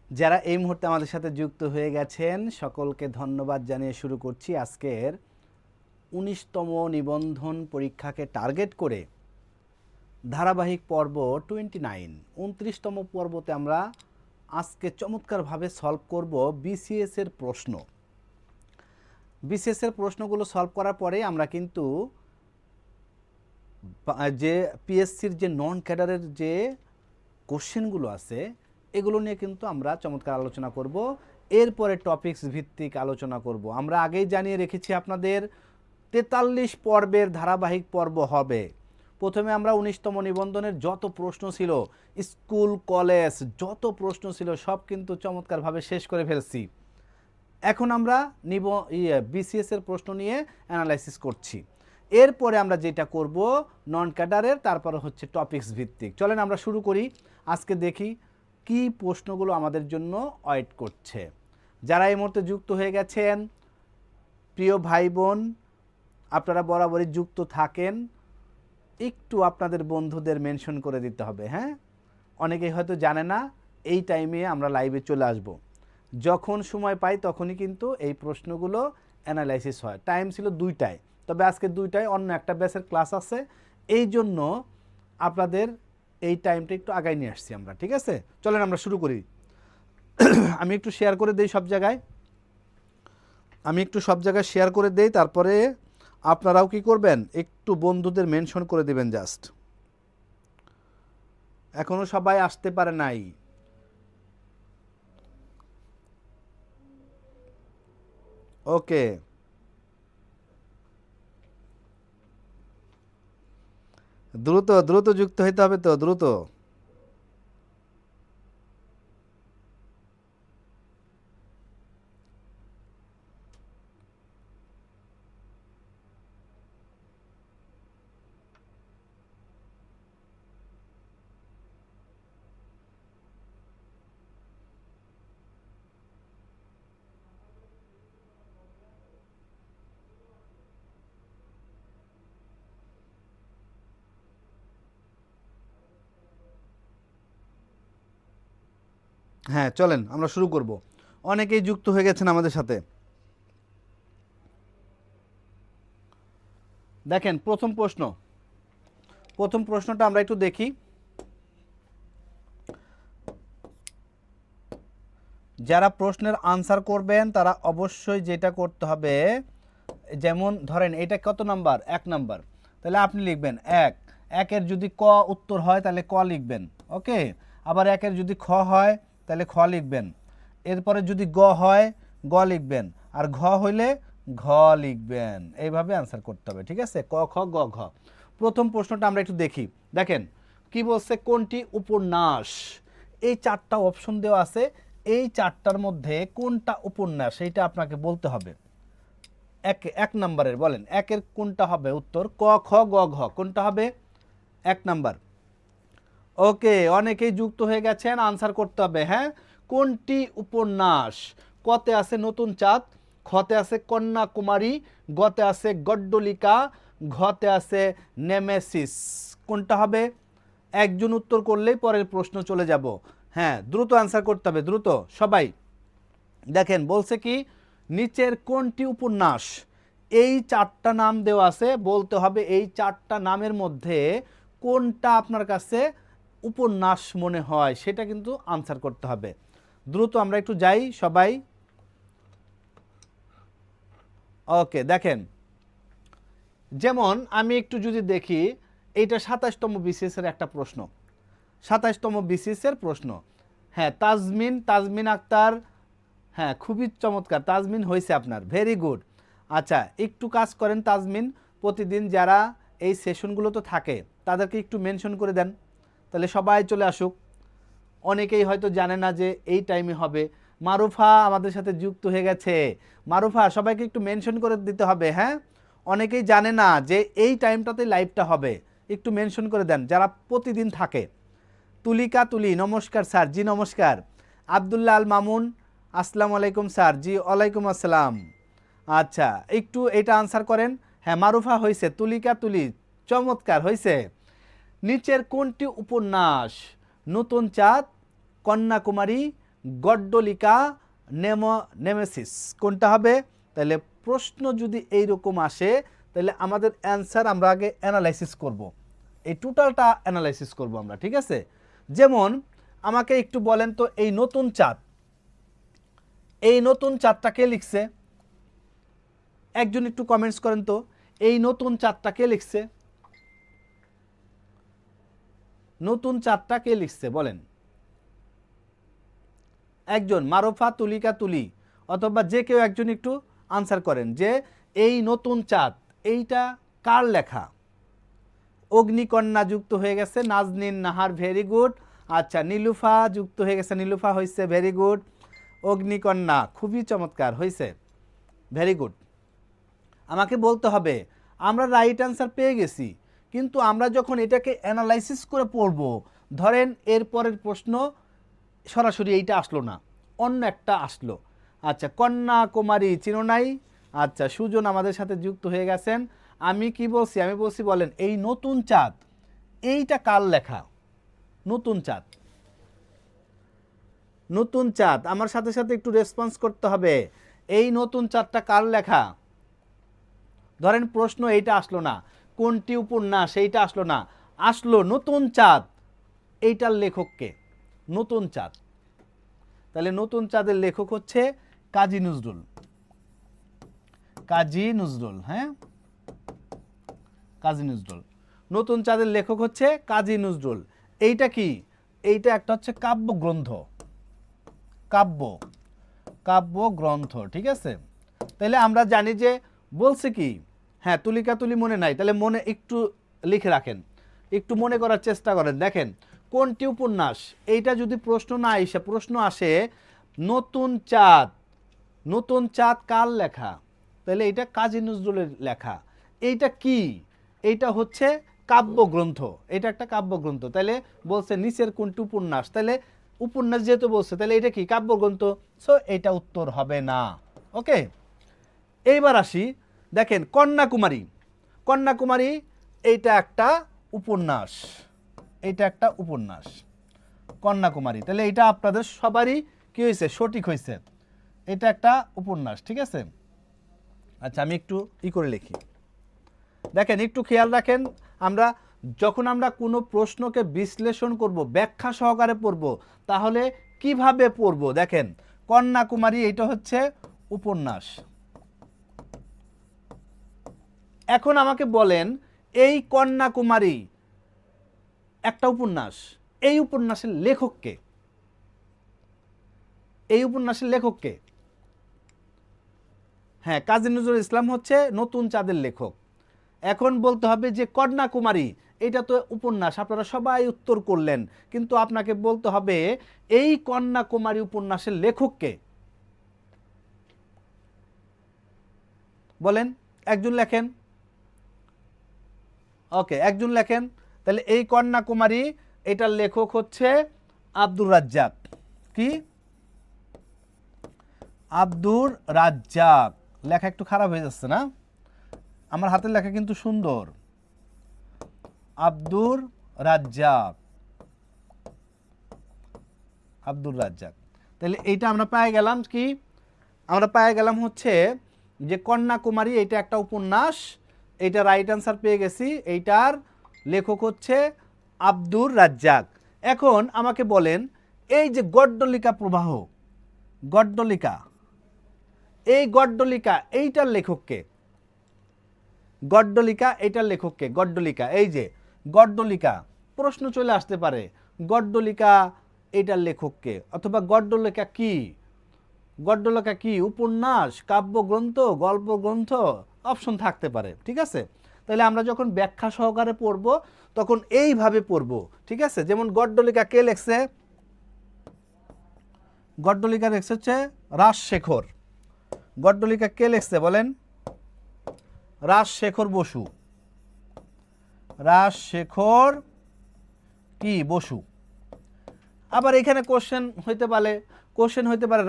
যারা এই মুহূর্তে আমাদের সাথে যুক্ত হয়ে গেছেন সকলকে ধন্যবাদ জানিয়ে শুরু করছি আজকের ১৯তম নিবন্ধন পরীক্ষাকে টার্গেট করে ধারাবাহিক পর্ব 29 ২৯তম পর্বতে আমরা আজকে চমৎকারভাবে সলভ করব বিসিএস এর প্রশ্ন। বিসিএস এর প্রশ্নগুলো সলভ করার পরে আমরা কিন্তু যে পিএসসির যে নন ক্যাডারের যে কোশ্চেনগুলো আছে এগুলো নিয়ে কিন্তু আমরা চমৎকার আলোচনা করব। এরপরে টপিকস ভিত্তিক আলোচনা করব। আমরা আগেই জানিয়ে রেখেছি আপনাদের ৪৩ পর্বের ধারাবাহিক পর্ব হবে। প্রথমে আমরা ১৯তম নিবন্ধনের যত প্রশ্ন ছিল, স্কুল কলেজ যত প্রশ্ন ছিল সব কিন্তু চমৎকারভাবে শেষ করে ফেলছি। এখন আমরা বিসিএস এর প্রশ্ন নিয়ে অ্যানালাইসিস করছি। এরপরে আমরা যেটা করব নন ক্যাডারের, তারপরে হচ্ছে টপিকস ভিত্তিক। চলেন আমরা শুরু করি। আজকে দেখি কি প্রশ্নগুলো আমাদের জন্য ওয়েট করছে। যারা এই মুহূর্তে যুক্ত হয়ে গেছেন প্রিয় ভাই বোন, আপনারা বরাবরই যুক্ত থাকেন, একটু আপনাদের বন্ধুদের মেনশন করে দিতে হবে। হ্যাঁ, অনেকেই হয়তো জানে না এই টাইমে আমরা লাইভে চলে আসব। যখন সময় পাই তখনই কিন্তু এই প্রশ্নগুলো অ্যানালাইসিস হয়। টাইম ছিল ২টায়, তবে আজকে ২টায় অন্য একটা ব্যাচের ক্লাস আছে, এই জন্য আপনাদের এই টাইমটা একটু আগায় নিয়ে আসছি আমরা। ঠিক আছে, চলেন আমরা শুরু করি। আমি একটু শেয়ার করে দেই সব জায়গায়, শেয়ার করে দেই, তারপরে আপনারাও কি করবেন, একটু বন্ধুদের মেনশন করে দিবেন জাস্ট। এখনো সবাই আসতে পারে নাই। ওকে, দ্রুত দ্রুত যুক্ত হইতে হবে তো, দ্রুত। হ্যাঁ, চলেন আমরা শুরু করব। অনেকেই যুক্ত হয়ে গেছেন আমাদের সাথে। দেখেন প্রথম প্রশ্নটা আমরা একটু দেখি। যারা প্রশ্নের আনসার করবেন তারা অবশ্যই যেটা করতে হবে, যেমন ধরেন এটা কত নাম্বার, ১ নাম্বার, তাহলে আপনি লিখবেন ১। একের যদি ক উত্তর হয় তাহলে ক লিখবেন। ওকে, আবার একের যদি খ হয় তাহলে খ লিখবেন। এরপরে যদি গ হয় গ লিখবেন, আর ঘ হইলে ঘ লিখবেন। এইভাবে আনসার করতে হবে। ঠিক আছে, ক খ গ ঘ। প্রথম প্রশ্নটা আমরা একটু দেখি। দেখেন কি বলছে, কোনটি উপন্যাস। এই ৪টা অপশন দেওয়া আছে, এই ৪টার মধ্যে কোনটা উপন্যাস সেইটা আপনাকে বলতে হবে। এক নম্বরের বলেন, একের কোনটা হবে উত্তর, ক খ গ ঘ, কোনটা হবে ১ নাম্বার। ওকে, অনেকেই যুক্ত হয়ে গেছেন, আনসার করতে হবে। হ্যাঁ, কোনটি উপন্যাস। কতে আছে নতুন চাঁদ, খতে আছে কন্যাকুমারী, গতে আছে গড্ডলিকা, ঘতে আছে নেমেসিস। কোনটা হবে? একজন উত্তর করলেই পরের প্রশ্ন চলে যাব। হ্যাঁ, দ্রুত আনসার করতে হবে, দ্রুত সবাই। দেখেন বলছে কি, নিচের কোনটি উপন্যাস। এই ৪টা নাম দেওয়া আছে, বলতে হবে এই ৪টা নামের মধ্যে কোনটা আপনার কাছে উপন্যাস মনে হয়, সেটা কিন্তু আনসার করতে হবে। দ্রুত আমরা একটু যাই সবাই। ওকে, দেখেন যেমন আমি একটু যদি দেখি, এইটা ২৭তম বিসিএস এর একটা প্রশ্ন, ২৭তম বিসিএস এর প্রশ্ন। হ্যাঁ, তাজমিন আক্তার, হ্যাঁ খুবই চমৎকার, তাজমিন হয়েছে আপনার, ভেরি গুড। আচ্ছা, একটু কাজ করেন তাজমিন, প্রতিদিন যারা এই সেশনগুলোতে থাকে তাদেরকে একটু মেনশন করে দেন, তাহলে সবাই চলে আসুক। অনেকেই হয়তো জানে না যে এই টাইমে হবে। মারুফা আমাদের সাথে যুক্ত হয়ে গেছে। মারুফা, সবাইকে একটু মেনশন করে দিতে হবে। হ্যাঁ, অনেকেই জানে না যে এই টাইমটাতে লাইভটা হবে, একটু মেনশন করে দেন যারা প্রতিদিন থাকে। তুলিকা তুলি, নমস্কার স্যার। জি নমস্কার। আবদুল্লাহ আল মামুন, আসসালামু আলাইকুম স্যার। জি ওয়ালাইকুম আসসালাম। আচ্ছা, একটু এটা আনসার করেন। হ্যাঁ, মারুফা হয়েছে, তুলিকা তুলি চমৎকার হয়েছে। নিচের কোনটি উপন্যাস, নতুন চাঁদ, কন্যাকুমারী, গড্ডলিকা নেমেসিস কোনটা হবে? তাহলে প্রশ্ন যদি এইরকম আসে তাহলে আমাদের অ্যান্সার আমরা আগে অ্যানালাইসিস করব, এই টোটালটা অ্যানালাইসিস করব আমরা, ঠিক আছে? যেমন আমাকে একটু বলেন তো, এই নতুন চাঁদ, এই নতুন চাঁদটা কে লিখছে? একজন একটু কমেন্টস করেন তো, এই নতুন চাঁদটা কে লিখছে? নতুন চাঁদটা কে লিখছে বলেন? একজন, মারুফা, তুলিকা, তুলি, অথবা যে কেউ একজন একটু আনসার করেন যে এই নতুন চাঁদ এইটা কার লেখা? অগ্নিকন্যা যুক্ত হয়ে গেছে, নাজনীন নাহার, ভেরি গুড। আচ্ছা, নীলুফা যুক্ত হয়ে গেছে, নীলুফা হয়েছে, ভেরি গুড। অগ্নিকন্যা খুবই চমৎকার হয়েছে, ভেরি গুড। আমাকে বলতে হবে আমরা রাইট অ্যান্সার পেয়ে গেছি, কিন্তু আমরা যখন এটাকে অ্যানালাইসিস করে পড়ব, ধরেন এরপরের প্রশ্ন সরাসরি এইটা আসলো না, অন্য একটা আসলো। আচ্ছা, কন্যাকুমারী চিনো নাই? আচ্ছা, সুজন আমাদের সাথে যুক্ত হয়ে গেছেন। আমি কি বলছি? আমি বলছি বলেন এই নতুন চাঁদ এইটা কার লেখা? নতুন চাঁদ, নতুন চাঁদ, আমার সাথে সাথে একটু রেসপন্স করতে হবে। এই নতুন চাঁদটা কার লেখা? ধরেন প্রশ্ন এইটা আসলো না, কোনটি উপন্যাস এইটা আসলো না, আসলো নতুন চাঁদ, এইটার লেখককে? নতুন চাঁদ, তাহলে নতুন চাঁদের লেখক হচ্ছে কাজী নজরুল, কাজী নজরুল। হ্যাঁ, কাজী নজরুল, নতুন চাঁদের লেখক হচ্ছে কাজী নজরুল। এইটা কি? এইটা একটা হচ্ছে কাব্যগ্রন্থ, কাব্যগ্রন্থ, ঠিক আছে? তাহলে আমরা জানি যে বলছে কি, হ্যাঁ তুলিকা তুলি মনে নাই, তাহলে মনে একটু লিখে রাখেন, একটু মনে করার চেষ্টা করেন। দেখেন কোনটি উপন্যাস, এইটা যদি প্রশ্ন না এসে প্রশ্ন আসে নতুন চাঁদ, নতুন চাঁদ কার লেখা? তাহলে এটা কাজী নজরুলের লেখা। এইটা কি? এইটা হচ্ছে কাব্যগ্রন্থ, এটা একটা কাব্যগ্রন্থ। তাহলে বলছে নিচের কোনটি উপন্যাস, তাহলে উপন্যাস যেহেতু বলছে তাহলে এটা কি? কাব্যগ্রন্থ। সো এটা উত্তর হবে না। ওকে, এইবার আসি, দেখেন কন্যাকুমারী, কন্যাকুমারী এইটা একটা উপন্যাস, এইটা একটা উপন্যাস কন্যাকুমারী। তাহলে এটা আপনাদের সবারই কি হয়েছে? সঠিক হয়েছে, এটা একটা উপন্যাস, ঠিক আছে? আচ্ছা, আমি একটু করে লিখি। দেখেন একটু খেয়াল রাখেন, আমরা যখন আমরা কোনো প্রশ্নকে বিশ্লেষণ করব, ব্যাখ্যা সহকারে পড়ব, তাহলে কিভাবে পড়ব? দেখেন কন্যাকুমারী এটা হচ্ছে উপন্যাস। এখন আমাকে বলেন এই কন্যাকুমারী একটা উপন্যাস, এই উপন্যাসের লেখককে? এই উপন্যাসের লেখককে? হ্যাঁ, কাজী নজরুল ইসলাম হচ্ছে নতুন চাঁদের লেখক। এখন বলতে হবে যে কন্যাকুমারী এটা তো উপন্যাস, আপনারা সবাই উত্তর করলেন, কিন্তু আপনাকে বলতে হবে এই কন্যাকুমারী উপন্যাসের লেখককে? বলেন, একজন লেখেন। ওকে, একজন লেখেন। তাহলে এই কন্যাকুমারী এটার লেখক হচ্ছে আব্দুর রাজ্জাক। কি? আব্দুর রাজ্জাক। লেখা একটু খারাপ হয়ে যাচ্ছে না? আমার হাতের লেখা কিন্তু সুন্দর। আব্দুর রাজ্জাক, আব্দুর রাজ্জাক। তাহলে এইটা আমরা পেয়ে গেলাম কি? আমরা পেয়ে গেলাম হচ্ছে যে কন্যাকুমারী এটা একটা উপন্যাস, এইটা রাইট অ্যান্সার পেয়ে গেছি, এইটার লেখক হচ্ছে আব্দুর রাজ্জাক। এখন আমাকে বলেন এই যে গড্ডলিকা প্রবাহ, গড্ডলিকা, এই গড্ডলিকা এইটার লেখককে? গড্ডলিকা এইটার লেখককে? গড্ডলিকা, এই যে গড্ডলিকা, প্রশ্ন চলে আসতে পারে গড্ডলিকা এইটার লেখককে, অথবা গড্ডলিকা কি? গড্ডলিকা কি উপন্যাস, কাব্যগ্রন্থ, গল্পগ্রন্থ? অপশন থাকতে পারে, ঠিক আছে? তাহলে আমরা যখন ব্যাখ্যা সহকারে পড়ব তখন এইভাবে পড়ব, ঠিক আছে? যেমন গড্ডলিকা কে লেখছে? গড্ডলিকা লেখছে হচ্ছে রাজশেখর। গড্ডলিকা কে লেখছে বলেন? রাজশেখর বসু। রাজশেখর কি বসু। আবার এখানে কোশ্চেন হইতে পারে,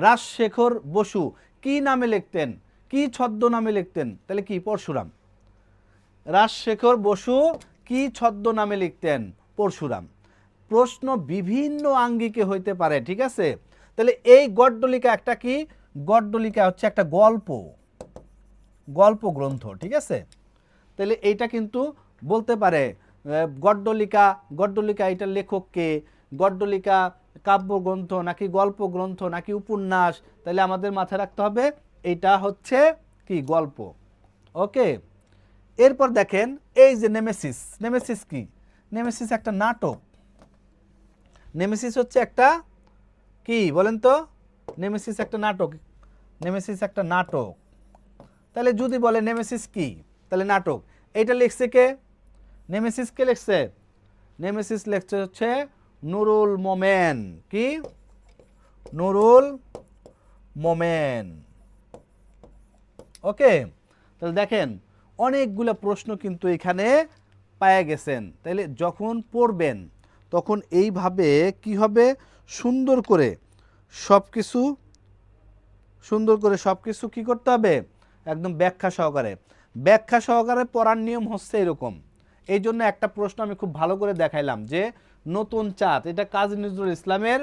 রাজশেখর বসু কি নামে লিখতেন, কি ছদ্মনামে লিখতেন? তাহলে কি? পরশুরাম। রাজশেখর বসু কি ছদ্মনামে লিখতেন? পরশুরাম। প্রশ্ন বিভিন্ন আঙ্গিকে হইতে পারে, ঠিক আছে। তাহলে এই গড্ডলিকা একটা কি, গড্ডলিকা হচ্ছে একটা গল্প গ্রন্থ, ঠিক আছে। তাহলে এইটা কিন্তু বলতে পারে গড্ডলিকা এটার লেখক কে, গড্ডলিকা কাব্যগ্রন্থ নাকি গল্প গ্রন্থ নাকি উপন্যাস, তাহলে আমাদের মাথায় রাখতে হবে এটা হচ্ছে কি গল্প। ওকে, এরপর দেখেন এই যে নেমেসিস কি, নেমেসিস একটা নাটক। নেমেসিস হচ্ছে একটা কি বলেন তো, নেমেসিস একটা নাটক। তাহলে যদি বলে নেমেসিস কি, তাহলে নাটক। এটা লিখছে কে, নেমেসিস কে লিখছে, নেমেসিস লিখছে হচ্ছে নুরুল মোমেন। কি, নুরুল মোমেন। ওকে, তাহলে দেখেন অনেকগুলো প্রশ্ন কিন্তু এখানে পাওয়া গেছেন। তাহলে যখন পড়বেন তখন এইভাবে কি হবে, সুন্দর করে সব কিছু কি করতে হবে, একদম ব্যাখ্যা সহকারে পড়ার নিয়ম হচ্ছে এরকম। এই জন্য একটা প্রশ্ন আমি খুব ভালো করে দেখাইলাম যে নতুন চাঁদ, এটা কাজী নজরুল ইসলামের,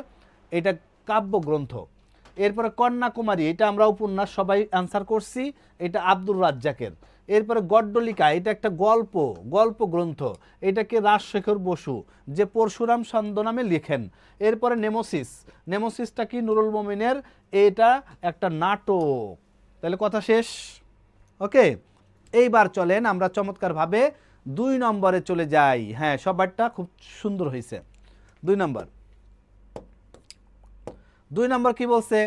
এটা কাব্যগ্রন্থ। এরপরে কন্যাকুমারী, এটা আমরা উপন্যাস সবাই অ্যান্সার করছি, এটা আব্দুর রাজ্জাকের। এরপরে গড্ডলিকা, এটা একটা গল্প গ্রন্থ, এটাকে রাজশেখর বসু যে পরশুরাম ছন্দ নামে লিখেন। এরপরে নেমোসিসটা কি নুরুল মোমিনের, এটা একটা নাটক। তাহলে কথা শেষ। ওকে, এইবার চলেন আমরা চমৎকারভাবে 2 নম্বরে চলে যাই। হ্যাঁ, সবারটা খুব সুন্দর হয়েছে। 2 নম্বর কি বলছে,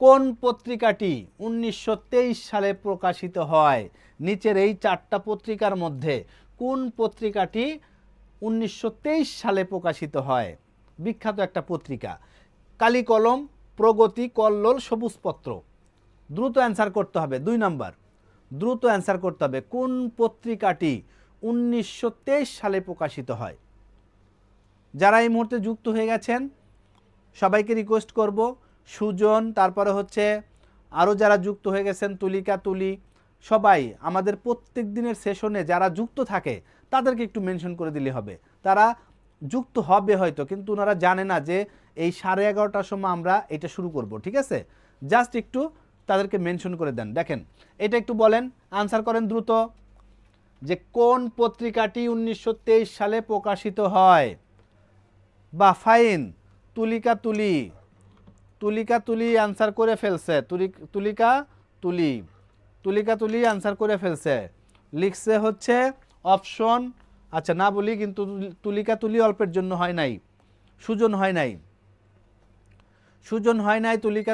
কোন পত্রিকাটি 1923 সালে প্রকাশিত হয়? নিচের এই 4টা পত্রিকার মধ্যে কোন পত্রিকাটি 1923 সালে প্রকাশিত হয়? বিখ্যাত একটা পত্রিকা, কালি কলম, প্রগতি, কল্লোল, সবুজপত্র। দ্রুত অ্যান্সার করতে হবে। 2 নম্বর, দ্রুত অ্যান্সার করতে হবে, কোন পত্রিকাটি 1923 সালে প্রকাশিত হয়? যারা এই মুহূর্তে যুক্ত হয়ে গেছেন সবাইকে রিকোয়েস্ট করব, সুজন, তারপরে হচ্ছে আরও যারা যুক্ত হয়ে গেছেন, তুলি, সবাই আমাদের প্রত্যেক দিনের সেশনে যারা যুক্ত থাকে তাদেরকে একটু মেনশন করে দিলে হবে। তারা যুক্ত হবে হয়তো, কিন্তু ওনারা জানে না যে এই 11:30টার সময় আমরা এটা শুরু করব, ঠিক আছে। জাস্ট একটু তাদেরকে মেনশন করে দেন। দেখেন এটা একটু বলেন, আনসার করেন দ্রুত, যে কোন পত্রিকাটি 1923 সালে প্রকাশিত হয়? বা ফাইন, তুলি আনসার করে ফেলছে, তুলি আনসার করে ফেলছে, লিখছে হচ্ছে অপশন, আচ্ছা না বলি কিন্তু তুলি অল্পের জন্য হয় নাই, সুজন হয় নাই,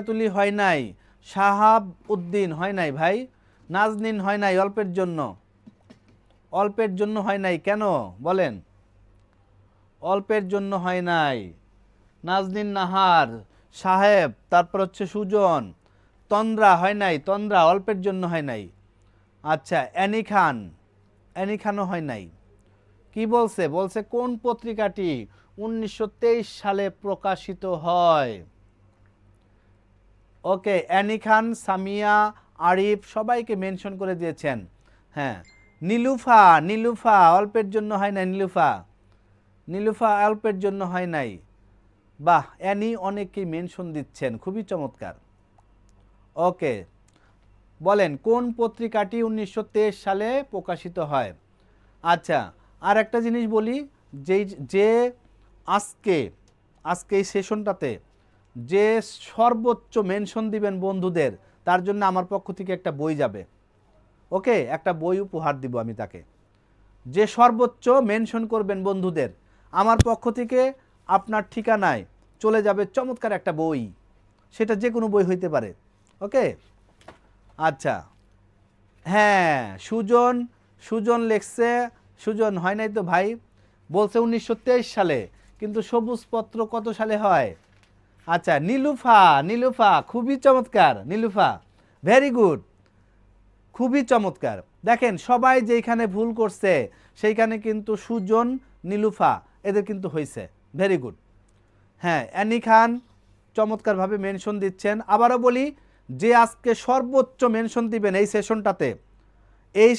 তুলি হয় নাই, শাহাব উদ্দিন হয় নাই ভাই, নাজনীন হয় নাই, অল্পের জন্য হয় নাই। কেন বলেন, অল্পের জন্য হয় নাই? নাজনীন নাহার, সাহেব, তারপর হচ্ছে সুজন, তন্দ্রা হয় নাই, তন্দ্রা অল্পের জন্য হয় নাই। আচ্ছা, অ্যানি খানও হয় নাই। কি বলছে, কোন পত্রিকাটি 1923 সালে প্রকাশিত হয়? ওকে, অ্যানি খান, সামিয়া, আরিফ সবাইকে মেনশন করে দিয়েছেন। হ্যাঁ, নীলুফা অল্পের জন্য হয় নাই, নীলুফা অল্পের জন্য হয় নাই। বাহ, অ্যানি অনেকেই মেনশন দিচ্ছেন, খুবই চমৎকার। ওকে, বলেন কোন পত্রিকাটি 1923 সালে প্রকাশিত হয়? আচ্ছা, আর একটা জিনিস বলি, যে আজকে এই সেশনটাতে যে সর্বোচ্চ মেনশন দিবেন বন্ধুদের, তার জন্য আমার পক্ষ থেকে একটা বই যাবে। ওকে, একটা বই উপহার দিব আমি তাকে। যে সর্বোচ্চ মেনশন করবেন বন্ধুদের, আমার পক্ষ থেকে আপনার ঠিকানায় চলে যাবে চমৎকার একটা বই, সেটা যে কোনো বই হইতে পারে। ওকে, আচ্ছা, হ্যাঁ, সুজন লিখছে, সুজন হয় নাই তো ভাই, বলছে 1923 সালে, কিন্তু সবুজপত্র কত সালে হয়? আচ্ছা, নীলুফা খুবই চমৎকার, নীলুফা ভেরি গুড, খুবই চমৎকার। দেখেন সবাই যেখানে ভুল করছে সেইখানে কিন্তু সুজন, নীলুফা এদের কিন্তু হয়েছে, ভেরি গুড। হ্যাঁ, অ্যানি খান চমৎকারভাবে মেনশন দিচ্ছেন। আবারও বলি, যে আজকে সর্বোচ্চ মেনশন দিবেন এই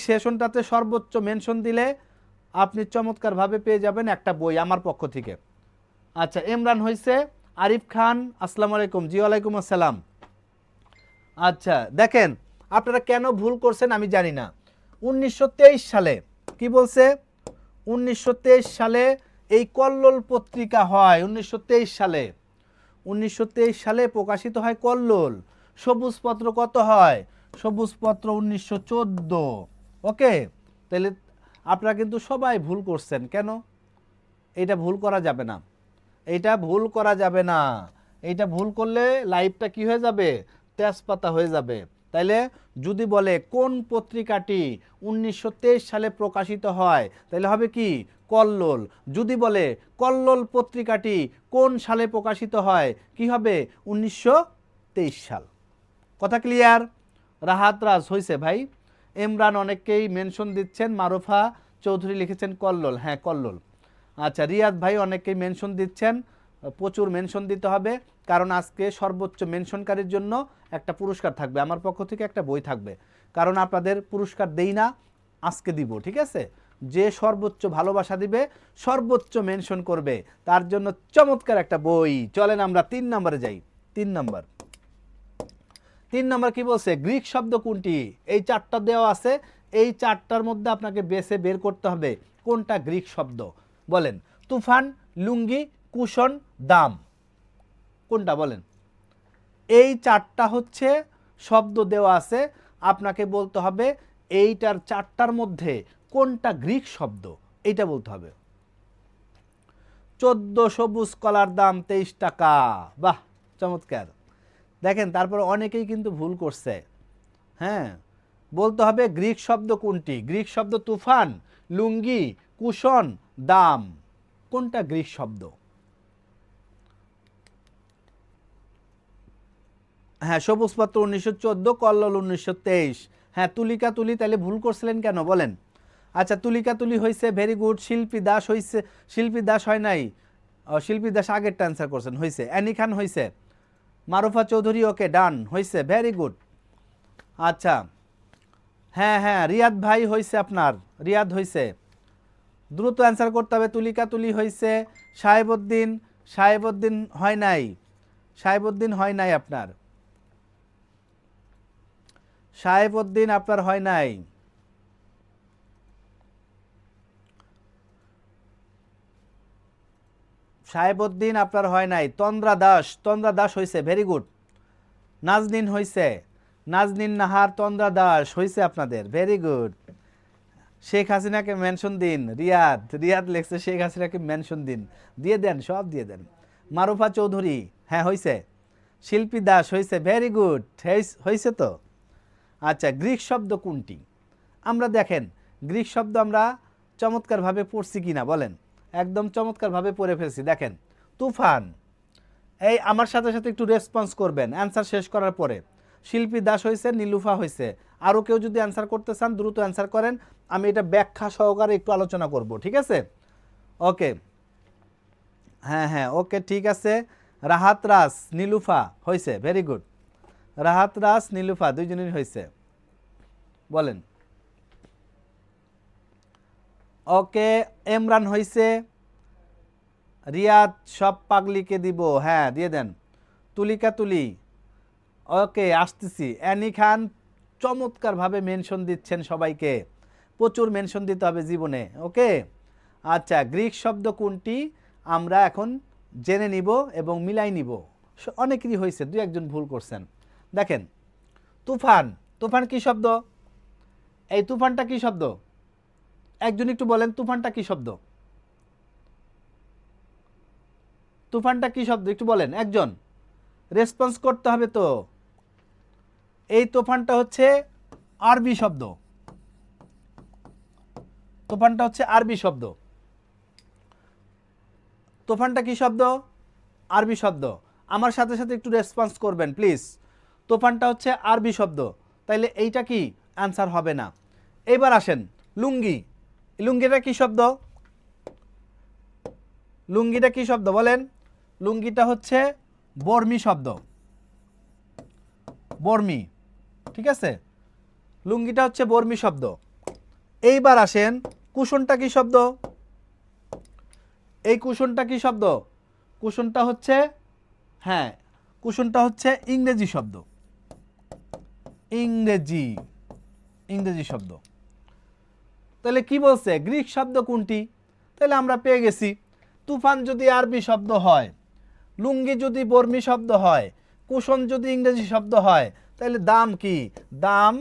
সেশনটাতে সর্বোচ্চ মেনশন দিলে আপনি চমৎকারভাবে পেয়ে যাবেন একটা বই আমার পক্ষ থেকে। আচ্ছা ইমরান হয়েছে। আরিফ খান আসসালামু আলাইকুম। জি ওয়ালাইকুম আসসালাম। আচ্ছা দেখেন আপনারা কেন ভুল করছেন আমি জানি না। 1923 সালে কি বলছে? 1923 সালে এই কল্লোল পত্রিকা হয়। 1923 সালে 1923 সালে প্রকাশিত হয় কল্লোল। সবুজপত্র কত হয়? সবুজপত্র 1914। ওকে, তাহলে আপনারা কিন্তু সবাই ভুল করছেন। কেন? এটা ভুল করা যাবে না, এটা ভুল করা যাবে না। এইটা ভুল করলে লাইভটা কি হয়ে যাবে? তেজপাতা হয়ে যাবে। তাইলে যদি বলে কোন পত্রিকাটি 1923 সালে প্রকাশিত হয়, তাহলে হবে কি? কল্লোল। যদি বলে কল্লোল পত্রিকাটি কোন সালে প্রকাশিত হয়, কি হবে? 1923 সাল। কথা ক্লিয়ার? রাহাত রাজ হয়েছে ভাই। ইমরান অনেককেই মেনশন দিচ্ছেন। মারুফা চৌধুরী লিখেছেন কল্লোল। হ্যাঁ কল্লোল। আচ্ছা রিয়াদ ভাই অনেককেই মেনশন দিচ্ছেন। প্রচুর মেনশন দিতে হবে, কারণ আজকে সর্বোচ্চ মেনশনকারীর জন্য একটা পুরস্কার থাকবে। আমার পক্ষ থেকে একটা বই থাকবে, কারণ আপনাদের পুরস্কার দেই না, আজকে দিব। ঠিক আছে? যে সর্বোচ্চ ভালোবাসা দিবে, সর্বোচ্চ মেনশন করবে, তার জন্য চমৎকার একটা বই। চলেন আমরা 3 নম্বরে যাই। 3 নম্বর 3 নম্বর কি বলছে? গ্রিক শব্দ কোনটি? এই 4টা দেওয়া আছে, এই 4টার মধ্যে আপনাকে বেছে বের করতে হবে কোনটা গ্রিক শব্দ। বলেন। তুফান, লুঙ্গি, কুশন, দাম, কোনটা বলেন? এই 4টা হচ্ছে শব্দ দেওয়া আছে, আপনাকে বলতে হবে এইটার 4টার মধ্যে কোনটা গ্রিক শব্দ, এইটা বলতে হবে। 14 সবুজ কলার দাম 23 টাকা। বাহ চমৎকার। দেখেন তারপর অনেকেই কিন্তু ভুল করছে। হ্যাঁ, বলতে হবে গ্রিক শব্দ কোনটি। গ্রিক শব্দ তুফান, লুঙ্গি, কুশন, দাম, কোনটা গ্রিক শব্দ? হ্যাঁ সবুজপত্র 1914, কল্লোল 1923। হ্যাঁ তুলিকা তুলি, তাহলে ভুল করছিলেন কেন বলেন? আচ্ছা তুলিকা তুলি হয়েছে, ভেরি গুড। শিল্পী দাস হয়েছে, শিল্পী দাস হয় নাই, শিল্পী দাস আগেরটা অ্যান্সার করছেন, হয়েছে। অ্যানি খান হয়েছে। মারুফা চৌধুরী ওকে ডান, হয়েছে, ভেরি গুড। আচ্ছা হ্যাঁ হ্যাঁ রিয়াদ ভাই হয়েছে, আপনার রিয়াদ হয়েছে। দ্রুত অ্যান্সার করতে হবে। তুলিকা তুলি হয়েছে। সাহেবউদ্দিন, সাহেবউদ্দিন হয় নাই, সাহেবউদ্দিন হয় নাই আপনার, সাহেবউদ্দিন আপনার হয় নাই। সাহেবউদ্দিন আপনার হয় নাই। তন্দ্রা দাস, তন্দ্রা দাস হয়েছে, ভেরি গুড। নাজনীন হয়েছে, নাজনীন নাহার, তন্দ্রা দাস হয়েছে আপনাদের, ভেরি গুড। শেখ হাসিনাকে মেনশন দিন। রিয়াদ, রিয়াদ লেখছে শেখ হাসিনাকে মেনশন দিন, দিয়ে দেন, সব দিয়ে দেন। মারুফা চৌধুরী হ্যাঁ হয়েছে। শিল্পী দাস হয়েছে, ভেরি গুড, হয়েছে তো। আচ্ছা গ্রিক শব্দ কোনটি? আমরা দেখেন গ্রিক শব্দ আমরা চমৎকারভাবে পড়ছি কিনা বলেন? একদম চমৎকারভাবে পড়ে ফেলছি। দেখেন তুফান, এই আমার সাথে সাথে একটু রেসপন্স করবেন অ্যান্সার শেষ করার পরে। শিল্পী দাস হয়েছে, নীলুফা হয়েছে। আরও কেউ যদি অ্যান্সার করতে চান দ্রুত অ্যান্সার করেন, আমি এটা ব্যাখ্যা সহকারে একটু আলোচনা করব। ঠিক আছে? ওকে হ্যাঁ হ্যাঁ ওকে ঠিক আছে। রাহাত রাস, নীলুফা হয়েছে, ভেরি গুড। রাহাত রাস, নীলুফা দুইজনেরই হয়েছে। বলেন। ওকে ইমরান হয়েছে। রিয়াদ সব পাগলিকে দিব, হ্যাঁ দিয়ে দেন। তুলিকা তুলি ওকে আসতেছি। অ্যানি খান চমৎকারভাবে মেনশন দিচ্ছেন সবাইকে, প্রচুর মেনশন দিতে হবে জীবনে। ওকে আচ্ছা গ্রিক শব্দ কোনটি আমরা এখন জেনে নিব এবং মিলাই নিব। অনেকেরই হয়েছে, দুই একজন ভুল করছেন। দেখেন তুফান, তুফান কি শব্দ? এই তুফানটা কি শব্দ? একজন একটু বলেন তুফানটা কি শব্দ? তুফানটা কি শব্দ একটু বলেন, একজন রেসপন্স করতে হবে তো। এই তুফানটা হচ্ছে আরবি শব্দ, তুফানটা হচ্ছে আরবি শব্দ। তুফানটা কি শব্দ? আরবি শব্দ। আমার সাথে সাথে একটু রেসপন্স করবেন প্লিজ। তুফানটা হচ্ছে আরবি শব্দ, তাইলে এইটা কি অ্যান্সার হবে না। এবার আসেন লুঙ্গি, লুঙ্গিটা কি শব্দ? লুঙ্গিটা কি শব্দ বলেন? লুঙ্গিটা হচ্ছে বর্মি শব্দ, বর্মি। ঠিক আছে, লুঙ্গিটা হচ্ছে বর্মি শব্দ। এইবার আসেন কুশনটা কি শব্দ? এই কুশনটা কি শব্দ? কুশনটা হচ্ছে, হ্যাঁ কুশনটা হচ্ছে ইংরেজি শব্দ, ইংরেজি ইংরেজি শব্দ। তাহলে কি বলছে, গ্রিক শব্দ কোনটি? তাহলে আমরা পেয়ে গেছি, তুফান যদি আরবি শব্দ হয়, লুঙ্গি যদি বর্মী শব্দ হয়, কুশন যদি ইংরেজি শব্দ হয়, তাহলে দাম কি? দাম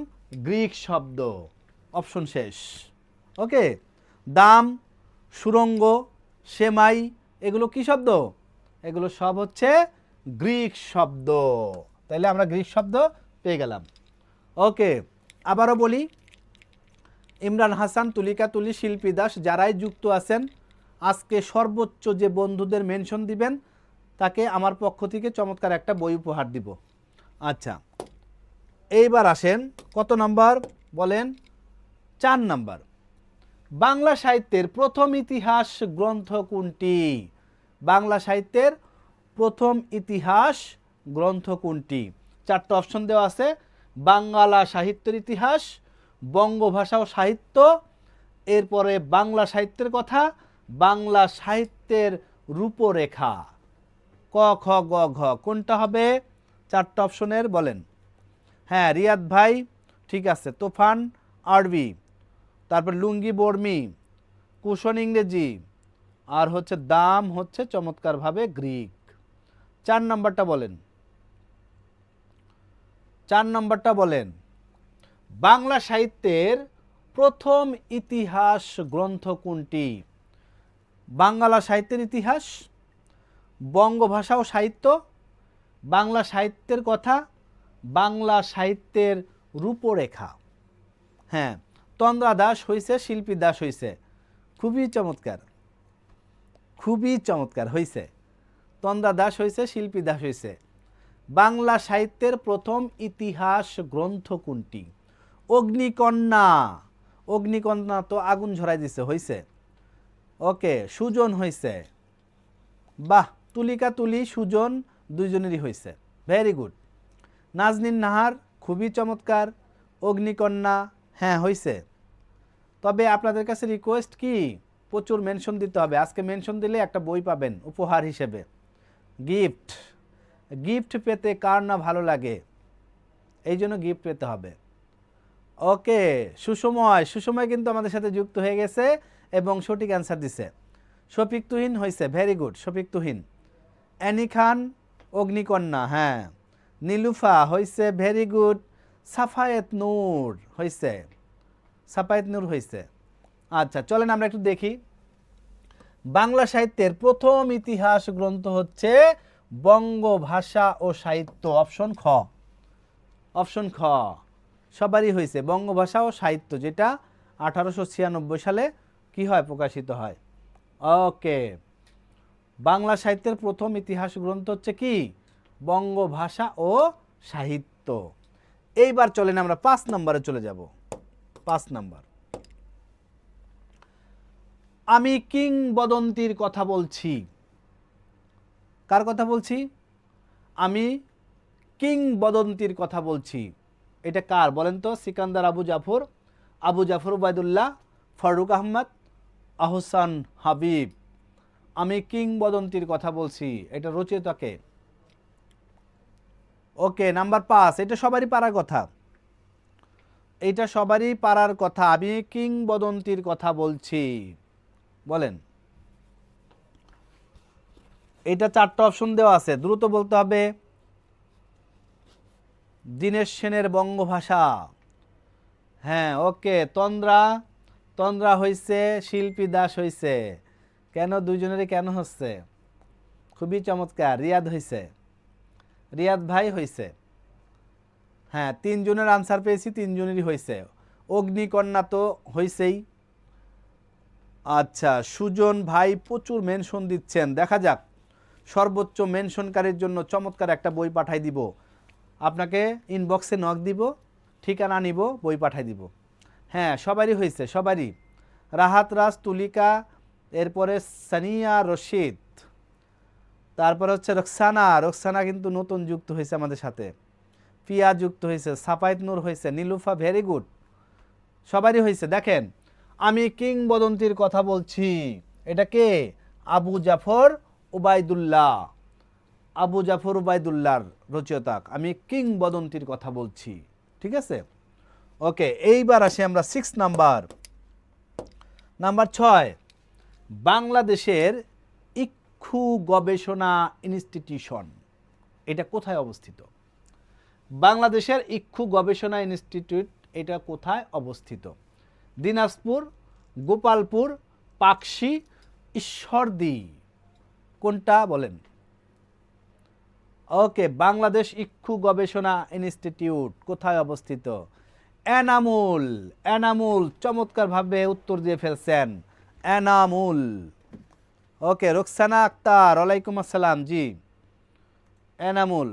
গ্রিক শব্দ। অপশন শেষ। ওকে, দাম, সুরঙ্গ, সেমাই, এগুলো কি শব্দ? এগুলো সব হচ্ছে গ্রিক শব্দ। তাহলে আমরা গ্রিক শব্দ পেয়ে গেলাম। ওকে, আবারও বলি, ইমরান হাসান, তুলিকা তুলি, শিল্পী দাস যারাই যুক্ত আছেন, আজকে সর্বোচ্চ যে বন্ধুদের মেনশন দিবেন তাকে আমার পক্ষ থেকে চমৎকার একটা বই উপহার দিব। আচ্ছা, এইবার আসেন কত নাম্বার বলেন? 4 নাম্বার। বাংলা সাহিত্যের প্রথম ইতিহাস গ্রন্থ কোনটি? বাংলা সাহিত্যের প্রথম ইতিহাস গ্রন্থ কোনটি? 4টা অপশন দেওয়া আছে, বাংলা সাহিত্যের ইতিহাস, বঙ্গভাষা ও সাহিত্য, এরপরে বাংলা সাহিত্যের কথা, বাংলা সাহিত্যের রূপরেখা। ক খ গ ঘ কোনটা হবে? 4টা অপশনের বলেন। হ্যাঁ রিয়াদ ভাই ঠিক আছে, তুফান আরবি, তারপর লুঙ্গি বর্মী, কুশন ইংরেজি, আর হচ্ছে দাম হচ্ছে চমৎকারভাবে গ্রিক। 4 নাম্বারটা বলেন, 4 নাম্বারটা বলেন। বাংলা সাহিত্যের প্রথম ইতিহাস গ্রন্থ কোনটি? বাংলা সাহিত্যের ইতিহাস, বঙ্গভাষা ও সাহিত্য, বাংলা সাহিত্যের কথা, বাংলা সাহিত্যের রূপরেখা। হ্যাঁ, তন্দ্রা দাস হয়েছে, শিল্পী দাস হয়েছে, খুবই চমৎকার, খুবই চমৎকার হয়েছে। তন্দ্রা দাস হয়েছে, শিল্পী দাস হয়েছে। বাংলা সাহিত্যের প্রথম ইতিহাস গ্রন্থ কোনটি? অগ্নিকন্যা, অগ্নিকন্যা তো আগুন ঝরাই দিছে, হয়েছে। ওকে, সুজন হয়েছে, বাহ, তুলিকা তুলি, সুজন দুইজনেরই হয়েছে, ভেরি গুড। নাজনীন নাহার খুবই চমৎকার, অগ্নিকন্যা হ্যাঁ হয়েছে। তবে আপনাদের কাছে রিকোয়েস্ট কি, প্রচুর মেনশন দিতে হবে। আজকে মেনশন দিলে একটা বই পাবেন উপহার হিসেবে, গিফট। গিফট পেতে কার না ভালো লাগে, এই জন্য গিফট পেতে হবে। ওকে, সুসময়, সুসময় কিন্তু আমাদের সাথে যুক্ত হয়ে গেছে এবং সঠিক অ্যান্সার দিছে। শফিক তুহিন হয়েছে, very good Shafiq Tuhin. Annie Khan Agnikanya, হ্যাঁ। নীলুফা হয়েছে, ভেরি গুড। সাফায়েত নূর হয়েছে, সাফায়েত নূর হয়েছে। আচ্ছা চলেন আমরা একটু দেখি। বাংলা সাহিত্যের প্রথম ইতিহাস গ্রন্থ হচ্ছে বঙ্গভাষা ও সাহিত্য, অপশন খ। অপশন খ সবারই হয়েছে, বঙ্গভাষা ও সাহিত্য, যেটা 1896 সালে কি হয়, প্রকাশিত হয়। ওকে, বাংলা সাহিত্যের প্রথম ইতিহাস গ্রন্থ হচ্ছে কি, বঙ্গভাষা ও সাহিত্য। এইবার চলেন আমরা 5 নম্বরে চলে যাব। 5 নম্বর, আমি কিংবদন্তির কথা বলছি। কার কথা বলছি? আমি কিংবদন্তির কথা বলছি। এটা কার বলেন তো? সিকান্দার আবু জাফর, আবু জাফর ওবায়দুল্লাহ, ফারুক আহমদ, আহসান হাবিব। আমি কিংবদন্তির কথা বলছি, এটা রচয়িতাকে। ওকে, নাম্বার 5, এটা সবারই পারার কথা, এইটা সবারই পারার কথা। আমি কিংবদন্তির কথা বলছি, বলেন। এটা 4টা অপশন দেওয়া আছে, দ্রুত বলতে হবে। দীনেশ সেনের বঙ্গভাষা, হ্যাঁ ওকে। তন্দ্রা, তন্দ্রা হয়েছে, শিল্পী দাস হয়েছে। কেন দুইজনেরই কেন হচ্ছে? খুবই চমৎকার। রিয়াদ হয়েছে, রিয়াদ ভাই হয়েছে। হ্যাঁ, 3 জনের আনসার পেয়েছি, 3 জনেরই হয়েছে। অগ্নিকন্যা তো হয়েছেই। আচ্ছা, সুজন ভাই প্রচুর মেনশন দিচ্ছেন, দেখা যাক। সর্বোচ্চ মেনশনকারীর জন্য চমৎকার একটা বই পাঠাই দিব, আপনাকে ইনবক্সে নক দিব, ঠিকানা নিব, বই পাঠাই দিব। হ্যাঁ সবারই হয়েছে, সবারই। রাহাত রাজ, তুলিকা, এরপরে সানিয়া রশিদ, তারপর হচ্ছে রোকসানা, রোকসানা কিন্তু নতুন যুক্ত হয়েছে আমাদের সাথে। পিয়া যুক্ত হয়েছে, সাফায়েত নূর হয়েছে, নীলুফা, ভেরি গুড, সবারই হয়েছে। দেখেন, আমি কিংবদন্তির কথা বলছি, এটা কে? আবু জাফর উবাইদুল্লাহ, আবু জাফর উবাইদুল্লাহর রচয়িতা। আমি কিংবদন্তির কথা বলছি, ঠিক আছে? ওকে, এইবার আসি আমরা 6 নাম্বার। নাম্বার 6, বাংলাদেশের ইক্ষু গবেষণা ইনস্টিটিউশন এটা কোথায় অবস্থিত? বাংলাদেশের ইক্ষু গবেষণা ইনস্টিটিউট এটা কোথায় অবস্থিত? দিনাজপুর, গোপালপুর, পাকশি, ঈশ্বরদী, কোনটা বলেন? ওকে, বাংলাদেশ ইক্ষু গবেষণা ইনস্টিটিউট কোথায় অবস্থিত? এনামুল। এনামুল চমৎকারভাবে উত্তর দিয়ে ফেলছেন, এনামুল। ওকে, রোকসানা আক্তার, ওয়ালাইকুম আসসালাম। জি, এনামুল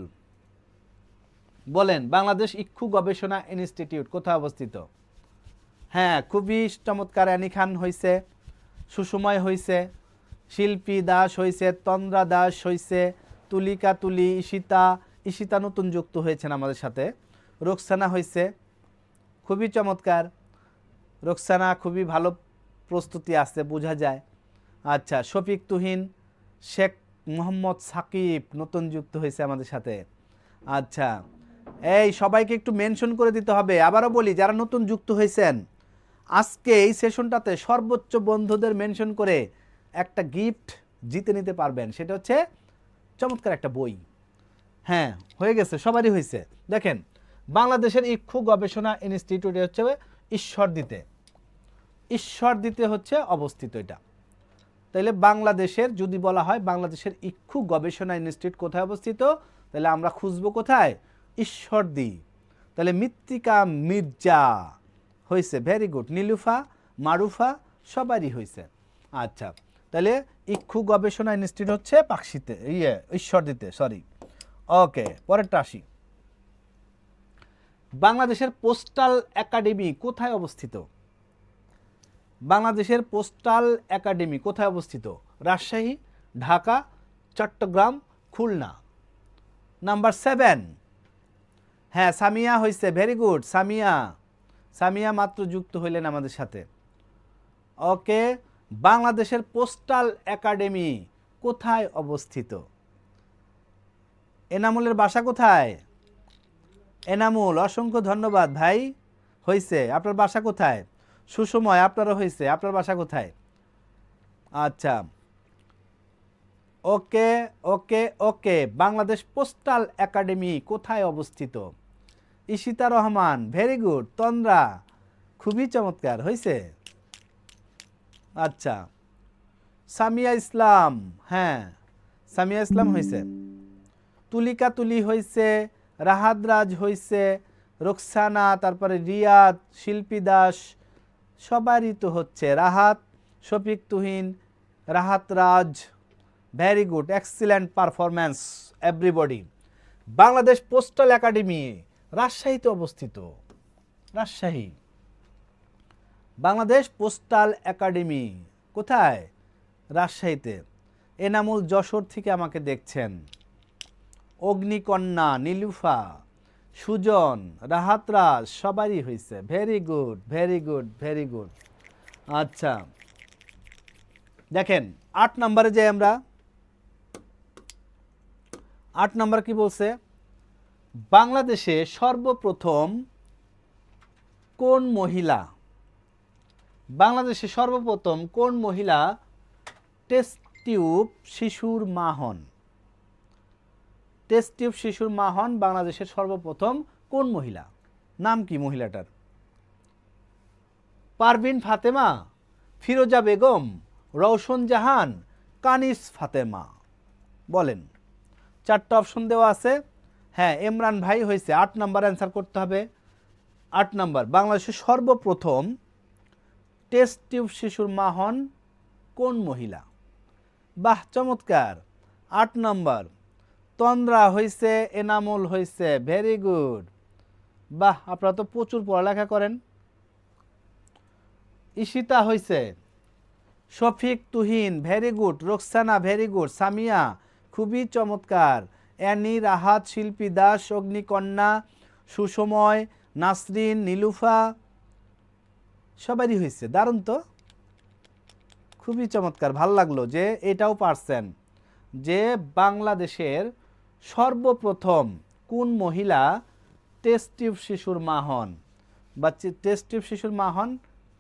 বলেন, বাংলাদেশ ইক্ষু গবেষণা ইনস্টিটিউট কোথায় অবস্থিত? হ্যাঁ, খুবই চমৎকার। অ্যানি খান হয়েছে, সুসময় হয়েছে, শিল্পী দাস হয়েছে, তন্দ্রা দাস হয়েছে, তুলিকা তুলি, ঈশিতা, ঈশিতা নতুন যুক্ত হয়েছেন আমাদের সাথে, রোকসানা হয়েছে, খুবই চমৎকার। রোকসানা খুবই ভালো প্রস্তুতি আছে, বোঝা যায়। আচ্ছা, শফিক তুহিন, শেখ মোহাম্মদ সাকিব নতুন যুক্ত হয়েছে আমাদের সাথে। আচ্ছা, এই সবাইকে একটু মেনশন করে দিতে হবে। আবারও বলি, যারা নতুন যুক্ত হয়েছেন আজকে এই সেশনটাতে সর্বোচ্চ বন্ধুদের মেনশন করে একটা গিফট জিতে নিতে পারবেন, সেটা হচ্ছে চমৎকার একটা বই। হ্যাঁ, হয়ে গেছে, সবারই হয়েছে। দেখেন, বাংলাদেশের ইক্ষু গবেষণা ইনস্টিটিউট হচ্ছে ঈশ্বরদীতে, ঈশ্বরদীতে হচ্ছে অবস্থিত এটা। তাহলে বাংলাদেশের যদি বলা হয় বাংলাদেশের ইক্ষু গবেষণা ইনস্টিটিউট কোথায় অবস্থিত, তাহলে আমরা খুঁজবো কোথায়? ঈশ্বরদী। তাহলে মৃত্তিকা মির্জা হয়েছে, ভেরি গুড। নীলুফা, মারুফা সবারই হয়েছে। আচ্ছা, তাহলে ইক্ষু গবেষণা ইনস্টিটিউট হচ্ছে পাকশিতে, ঈশ্বরদীতে, সরি। ওকে, পরেরটা আসি। বাংলাদেশের পোস্টাল একাডেমি কোথায় অবস্থিত? বাংলাদেশের পোস্টাল একাডেমি কোথায় অবস্থিত? রাজশাহী, ঢাকা, চট্টগ্রাম, খুলনা। নাম্বার 7, হ্যাঁ সামিয়া হয়েছে, ভেরি গুড। সামিয়া, সামিয়া মাত্র যুক্ত হইলেন আমাদের সাথে। ওকে, বাংলাদেশের পোস্টাল একাডেমি কোথায় অবস্থিত? এনামুলের বাসা কোথায়? এনামুল, অসংখ্য ধন্যবাদ ভাই, হয়েছে। আপনার বাসা কোথায়? সুসময়, আপনারও হয়েছে। আপনার বাসা কোথায়? আচ্ছা, okay okay okay, Bangladesh postal academy কোথায় অবস্থিত? Ishita Rahman, very good. তন্দ্রা, খুবই চমৎকার, হয়েছে। আচ্ছা, সামিয়া ইসলাম, হ্যাঁ সামিয়া ইসলাম হয়েছে। তুলিকা তুলি হয়েছে, রাহাত রাজ হয়েছে, রোকসানা, তারপরে রিয়াদ, শিল্পী দাস, সবারই তো হচ্ছে। Rahat, Shafiq Tuhin, Rahat Raj, very good, excellent performance everybody. Bangladesh postal academy রাজশাহীতে অবস্থিত, রাজশাহী। বাংলাদেশ পোস্টাল একাডেমি কোথায়? রাজশাহীতে। এনামুল যশোর থেকে আমাকে দেখছেন। অগ্নিকন্যা, নীলুফা, সুজন, রাহাত রাজ সবারই হয়েছে, very good very good very good. আচ্ছা, দেখেন 8 নম্বরে যাই আমরা। 8 নম্বর কি বলছে? বাংলাদেশে সর্বপ্রথম কোন মহিলা, বাংলাদেশে সর্বপ্রথম কোন মহিলা টেস্ট টিউব শিশুর মা হন? টেস্ট টিউব শিশুর মা হন বাংলাদেশের সর্বপ্রথম কোন মহিলা? নাম কি মহিলাটার? পারভিন ফাতেমা, ফিরোজা বেগম, রওশন জাহান, কানিস ফাতেমা, বলেন। 4টা অপশন দেওয়া আছে। হ্যাঁ, ইমরান ভাই হয়েছে। 8 নাম্বার অ্যান্সার করতে হবে। 8 নাম্বার, বাংলাদেশের সর্বপ্রথম টেস্ট টিউব শিশুর মা হন কোন মহিলা? বাহ, চমৎকার। 8 নাম্বার, তন্দ্রা হয়েছে, এনামুল হয়েছে, ভেরি গুড। বাহ, আপনারা তো প্রচুর পড়ালেখা করেন। ঈশিতা হয়েছে, Shafiq Tuhin, very good. Roksana, very good. Samia, খুবই চমৎকার। অ্যানি, রাহাত, শিল্পী দাস, অগ্নিকন্যা, সুসময়, নাসরিন, নীলুফা সবারই হয়েছে, দারুণ তো, খুবই চমৎকার। ভাল লাগলো যে এটাও পারছেন। যে বাংলাদেশের সর্বপ্রথম কোন মহিলা টেস্ট টিউব শিশুর মা হন, বা টেস্ট টিউব শিশুর মা হন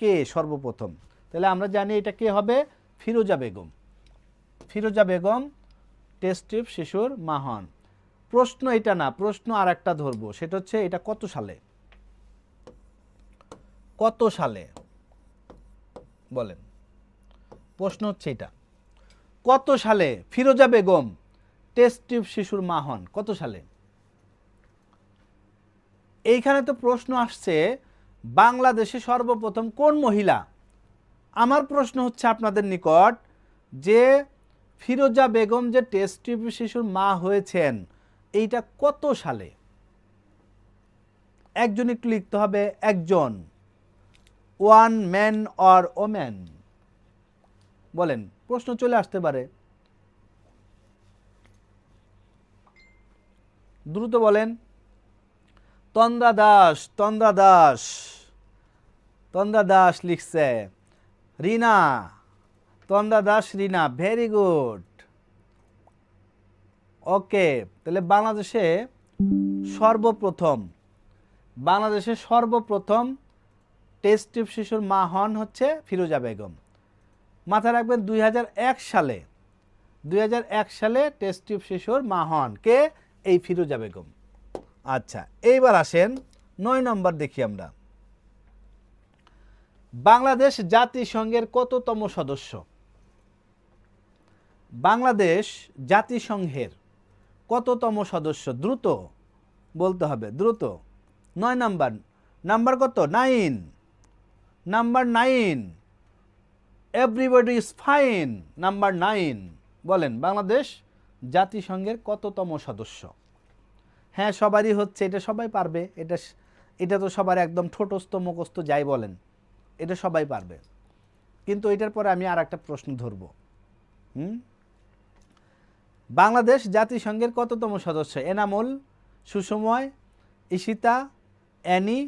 কে সর্বপ্রথম? তাহলে আমরা জানি এটা কে হবে, ফিরোজা বেগম। ফিরোজা বেগম টেস্ট টিউব শিশুর মা হন। প্রশ্ন এটা না, প্রশ্ন আর একটা ধরবো, সেটা হচ্ছে এটা কত সালে, কত সালে বলেন? প্রশ্ন হচ্ছে এটা, কত সালে ফিরোজা বেগম টেস্ট টিউব শিশুর মা হন, কত সালে? এইখানে তো প্রশ্ন আসছে বাংলাদেশে সর্বপ্রথম কোন মহিলা। আমার প্রশ্ন হচ্ছে আপনাদের নিকট যে ফিরোজা বেগম যে টেস্ট টিউব শিশুর মা হয়েছেন এইটা কত সালে? একজন একটু লিখতে হবে, একজন, ওয়ান ম্যান অর ওম্যান, বলেন, প্রশ্ন চলে আসতে পারে, দ্রুত বলেন। তন্দ্রা দাস, তন্দ্রা দাস, তন্দ্রা দাস লিখছে। রিনা, তন্দ্রা দাস রিনা, ভেরি গুড। ওকে, তাহলে বাংলাদেশে সর্বপ্রথম টেস্ট টিউব শিশুর মা হন হচ্ছে ফিরোজা বেগম। মাথায় রাখবেন 2001 সালে টেস্ট টিউব শিশুর মা হন কে, এই ফিরোজা বেগম। আচ্ছা, এইবার আসেন 9 নম্বর দেখি আমরা। বাংলাদেশ জাতিসংঘের কততম সদস্য? বাংলাদেশ জাতিসংঘের কততম সদস্য? দ্রুত বলতে হবে, দ্রুত। 9 নাম্বার, নাম্বার কত? 9, number 9। Everybody is fine, number 9 বলেন, বাংলাদেশ জাতিসংঘের কততম সদস্য? হ্যাঁ, সবারই হচ্ছে, এটা সবাই পারবে, এটা তো সবার একদম ঠোঁটস্থ মুখস্থ যাই বলেন, এটা সবাই পারবে। কিন্তু এটার পরে আমি আর একটা প্রশ্ন ধরব। বাংলাদেশ জাতিসংঘের কততম সদস্য? এনামুল, সুসময়, ঈশিতা, অ্যানি,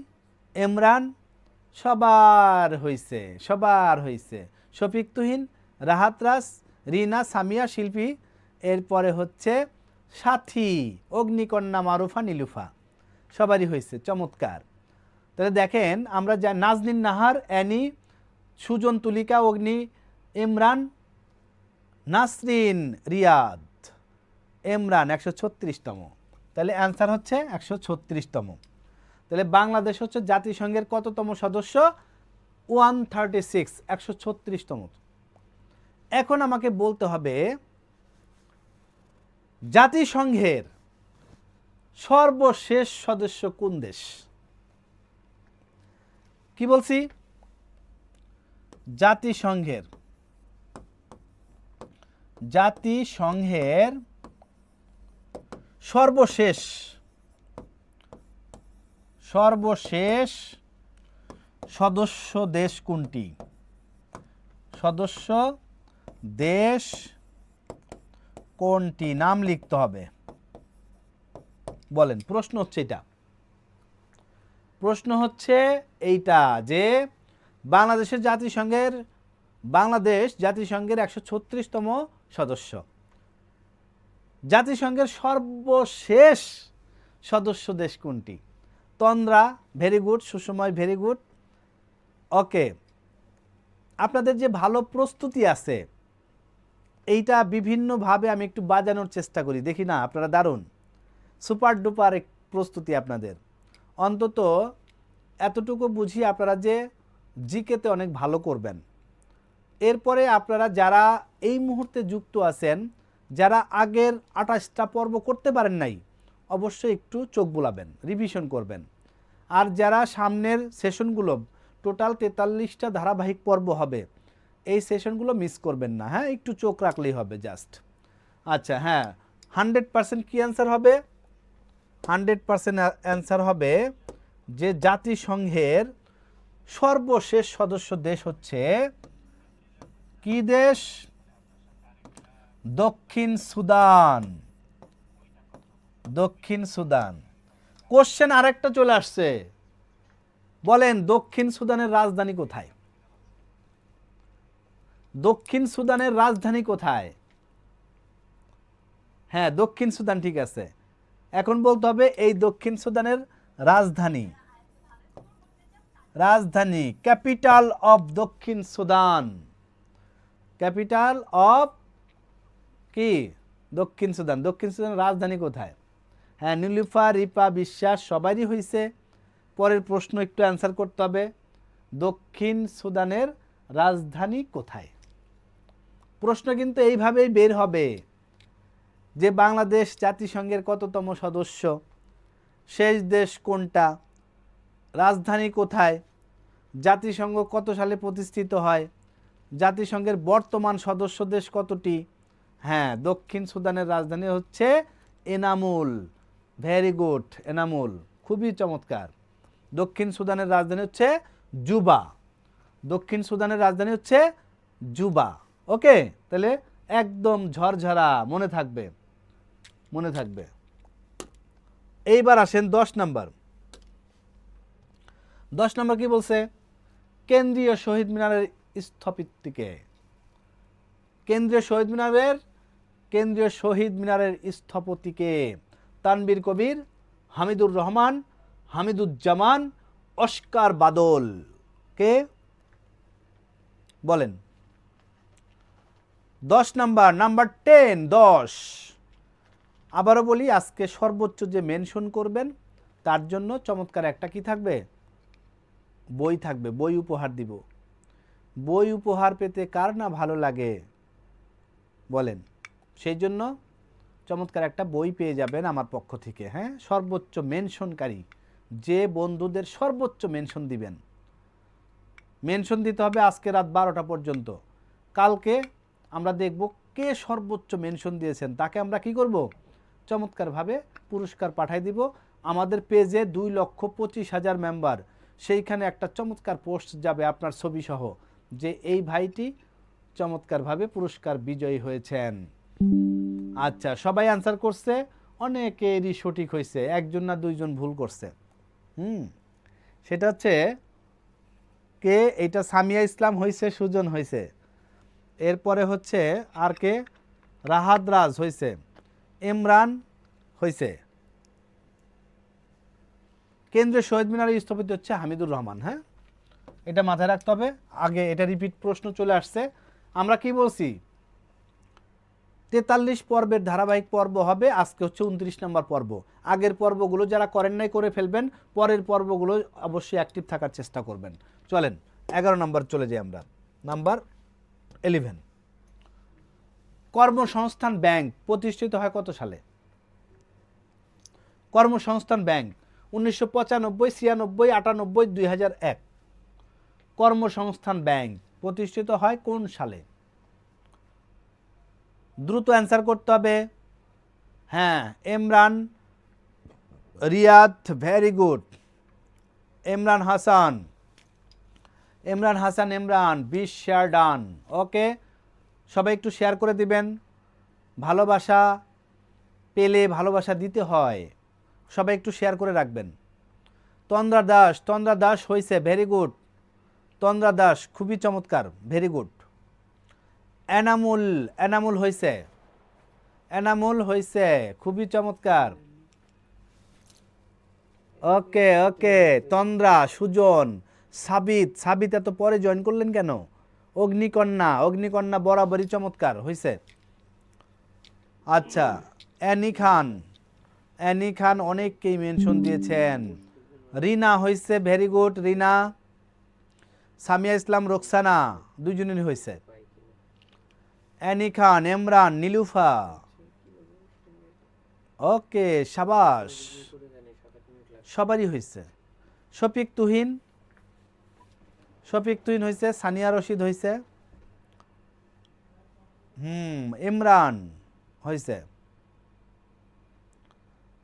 ইমরান, সবার হইছে, সবার হইছে। শফিক তুহিন, রাহাত রাস, রিনা, সামিয়া, শিল্পী, এরপরে হচ্ছে সাথী, অগ্নিকন্যা, মারুফা, নীলুফা, সবারই হয়েছে। চমৎকার। তাহলে দেখেন আমরা যা নাজনীন নাহার, অ্যানি, সুজন, তুলিকা, অগ্নি, ইমরান, নাসরিন, রিয়াদ, ইমরান 136তম। তাহলে অ্যান্সার হচ্ছে 136তম। তাহলে বাংলাদেশ হচ্ছে জাতিসংঘের কততম সদস্য? 136, 136তম। এখন আমাকে বলতে হবে জাতিসংঘের সর্বশেষ সদস্য কোন দেশ? কি বলছি? জাতিসংঘের সর্বশেষ সদস্য দেশ কোনটি? সদস্য দেশ কোনটি নাম লিখতে হবে, বলেন। প্রশ্ন হচ্ছে এটা, প্রশ্ন হচ্ছে এইটা যে বাংলাদেশ জাতিসংঘের 136তম সদস্য। জাতিসংঘের সর্বশেষ সদস্য দেশ কোনটি? Tandra, very good. Susomoy, very good. Okay, আপনাদের যে ভালো প্রস্তুতি আছে এইটা বিভিন্নভাবে আমি একটু বাজানোর চেষ্টা করি, দেখি না আপনারা দারুণ সুপার ডুপার প্রস্তুতি আপনাদের। অন্তত এতটুকু বুঝি আপনারা যে জিকেতে অনেক ভালো করবেন। এরপরে আপনারা যারা এই মুহূর্তে যুক্ত আছেন, যারা আগের 28টা পর্ব করতে পারেন নাই, অবশ্যই একটু চোখ বুলাবেন, রিভিশন করবেন। আর যারা সামনের সেশনগুলো, টোটাল 43টা ধারাবাহিক পর্ব হবে, এই সেশনগুলো মিস করবেন না। হ্যাঁ, একটু চোখ রাখলেই হবে জাস্ট। আচ্ছা, হ্যাঁ, 100% কি অ্যান্সার হবে? 100% অ্যান্সার হবে যে জাতিসংঘের সর্বশেষ সদস্য দেশ হচ্ছে কি দেশ? দক্ষিণ সুদান। দক্ষিণ সুদান। কোশ্চেন আরেকটা চলে আসছে, বলেন দক্ষিণ সুদানের রাজধানী কোথায়? দক্ষিণ সুদানের রাজধানী কোথায়? হ্যাঁ, দক্ষিণ সুদান ঠিক আছে। এখন বলতে হবে এই দক্ষিণ সুদানের রাজধানী, রাজধানী, ক্যাপিটাল অফ দক্ষিণ সুদান, ক্যাপিটাল অফ কি দক্ষিণ সুদান, দক্ষিণ সুদানের রাজধানী কোথায়? হ্যাঁ, নীলুফা, রিপা, বিশ্বাস সবারই হয়েছে। পরের প্রশ্ন একটু অ্যান্সার করতে হবে, দক্ষিণ সুদানের রাজধানী কোথায়? প্রশ্ন কিন্তু এইভাবেই বের হবে যে বাংলাদেশ জাতিসংঘের কততম সদস্য, শেষ দেশ কোনটা, রাজধানী কোথায়, জাতিসংঘ কত সালে প্রতিষ্ঠিত হয়, জাতিসংঘের বর্তমান সদস্য দেশ কতটি। হ্যাঁ, দক্ষিণ সুদানের রাজধানী হচ্ছে এনামুল। ভেরি গুড এনামুল, খুবই চমৎকার। দক্ষিণ সুদানের রাজধানী হচ্ছে জুবা, দক্ষিণ সুদানের রাজধানী হচ্ছে জুবা। ওকে, তাহলে একদম ঝরঝরা, মনে থাকবে, মনে থাকবে। এইবার আসেন 10 নাম্বার। 10 নম্বর কি বলছে? কেন্দ্রীয় শহীদ মিনারের স্থপতিকে, কেন্দ্রীয় শহীদ মিনারের স্থপতিকে তানবীর কবির, হামিদুর রহমান, হামিদুজ্জামান, অস্কার বাদল, কে বলেন? 10 নাম্বার, নাম্বার 10, 10। আবারও বলি, আজকে সর্বোচ্চ যে মেনশন করবেন তার জন্য চমৎকার একটা কি থাকবে? বই থাকবে, বই উপহার দিব। বই উপহার পেতে কার না ভালো লাগে বলেন? সেই জন্য চমৎকার একটা বই পেয়ে যাবেন আমার পক্ষ থেকে। হ্যাঁ, সর্বোচ্চ মেনশনকারী যে বন্ধুদের সর্বোচ্চ মেনশন দিবেন, মেনশন দিতে হবে আজকে রাত 12টা পর্যন্ত। কালকে আমরা দেখব কে সর্বোচ্চ মেনশন দিয়েছেন, তাকে আমরা কি করব? চমৎকারভাবে পুরস্কার পাঠাই দিব। আমাদের পেজে 2,25,000 মেম্বার, সেইখানে একটা চমৎকার পোস্ট যাবে আপনার ছবি সহ, যে এই ভাইটি চমৎকারভাবে পুরস্কার বিজয়ী হয়েছেন। আচ্ছা, সবাই আনসার করছে, অনেকেরই সঠিক হয়েছে, একজন না দুইজন ভুল করছে। সেটা হচ্ছে কে? এটা সামিয়া ইসলাম হয়েছে, সুজন হয়েছে, এরপরে হচ্ছে আর কে? রাহাত রাজ হয়েছে, ইমরান হয়েছে। কেন্দ্রীয় শহীদ মিনারের স্থপতি হচ্ছে হামিদুর রহমান। হ্যাঁ, এটা মাথায় রাখতে হবে। আগে এটা রিপিট প্রশ্ন চলে আসছে। আমরা কি বলছি? 43 পর্বের ধারাবাহিক পর্ব হবে, আজকে হচ্ছে 29 নম্বর পর্ব। আগের পর্বগুলো যারা করেন নাই করে ফেলবেন, পরের পর্বগুলো অবশ্যই অ্যাক্টিভ থাকার চেষ্টা করবেন। চলেন 11 নম্বর চলে যাই আমরা। নাম্বার 11, কর্মসংস্থান ব্যাংক প্রতিষ্ঠিত হয় কত সালে? কর্মসংস্থান ব্যাংক 1995, 96, 98, 2001। কর্মসংস্থান ব্যাংক প্রতিষ্ঠিত হয় কোন সালে? দ্রুত অ্যান্সার করতে হবে। হ্যাঁ, Imran, Riyad, very good. Imran Hasan, Imran Hasan, Imran 20 share done. Okay, সবাই একটু শেয়ার করে দিবেন। ভালোবাসা পেলে ভালোবাসা দিতে হয়, সবাই একটু শেয়ার করে রাখবেন। তন্দ্রা দাস, তন্দ্রা দাস হয়েছে, ভেরি গুড। তন্দ্রা দাস খুবই চমৎকার, ভেরি গুড। এনামুল, এনামুল হয়েছে, এনামুল হয়েছে, খুবই চমৎকার। ওকে ওকে, তন্দ্রা, সুজন, সাবিত, সাবিত এত পরে জয়েন করলেন কেন? অগ্নিকন্যা, অগ্নিকন্যা বরাবরই চমৎকার হয়েছে। আচ্ছা, অ্যানি খান, অ্যানি খান অনেককেই মেনশন দিয়েছেন। রিনা হয়েছে, ভেরি গুড রিনা। সামিয়া ইসলাম, রোকসানা, দুইজনই হয়েছে। অ্যানি খান, ইমরান, নীলুফা, ওকে শাবাশ, সবারই হয়েছে। শফিক তুহিন, শফিক তুহিন হয়েছে। সানিয়া রশিদ হয়েছে। ইমরান হয়েছে।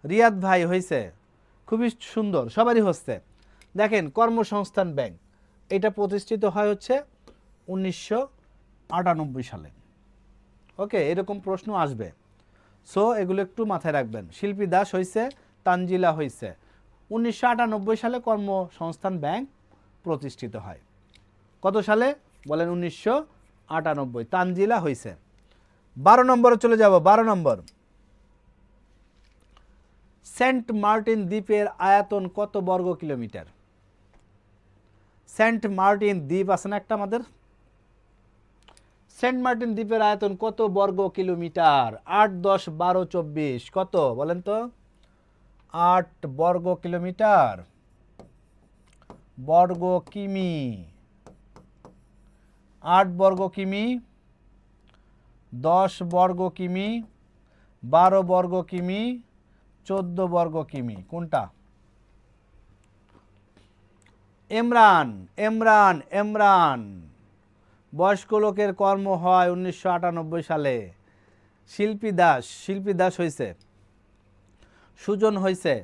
রিয়াদ ভাই হয়েছে, খুবই সুন্দর, সবারই হচ্ছে। দেখেন, কর্মসংস্থান ব্যাংক এটা প্রতিষ্ঠিত হয় হচ্ছে 1998 সালে। ওকে, এরকম প্রশ্ন আসবে, সো এগুলো একটু মাথায় রাখবেন। শিল্পী দাস হয়েছে, তানজিলা হয়েছে। 1998 সালে কর্মসংস্থান ব্যাংক প্রতিষ্ঠিত হয়। কত সালে বলেন? 1998। তানজিলা হয়েছে। 12 নম্বরে চলে যাব। 12 নম্বর, সেন্ট মার্টিন দ্বীপের আয়তন কত বর্গ কিলোমিটার? সেন্ট মার্টিন দ্বীপ আছে না একটা আমাদের, সেন্ট মার্টিন দ্বীপের আয়তন কত বর্গ কিলোমিটার? 8, 10, 12, 24 কত বলেন তো? 8 বর্গ কিলোমিটার, বর্গ কিমি, 8 বর্গ কিমি, 10 বর্গ কিমি, 12 বর্গ কিমি, 14 বর্গ কিমি, কোনটা? ইমরান ইমরান ইমরান বয়স্ক লোকের কর্ম হয় 1998 সালে। শিল্পী দাস হয়েছে, সুজন হয়েছে,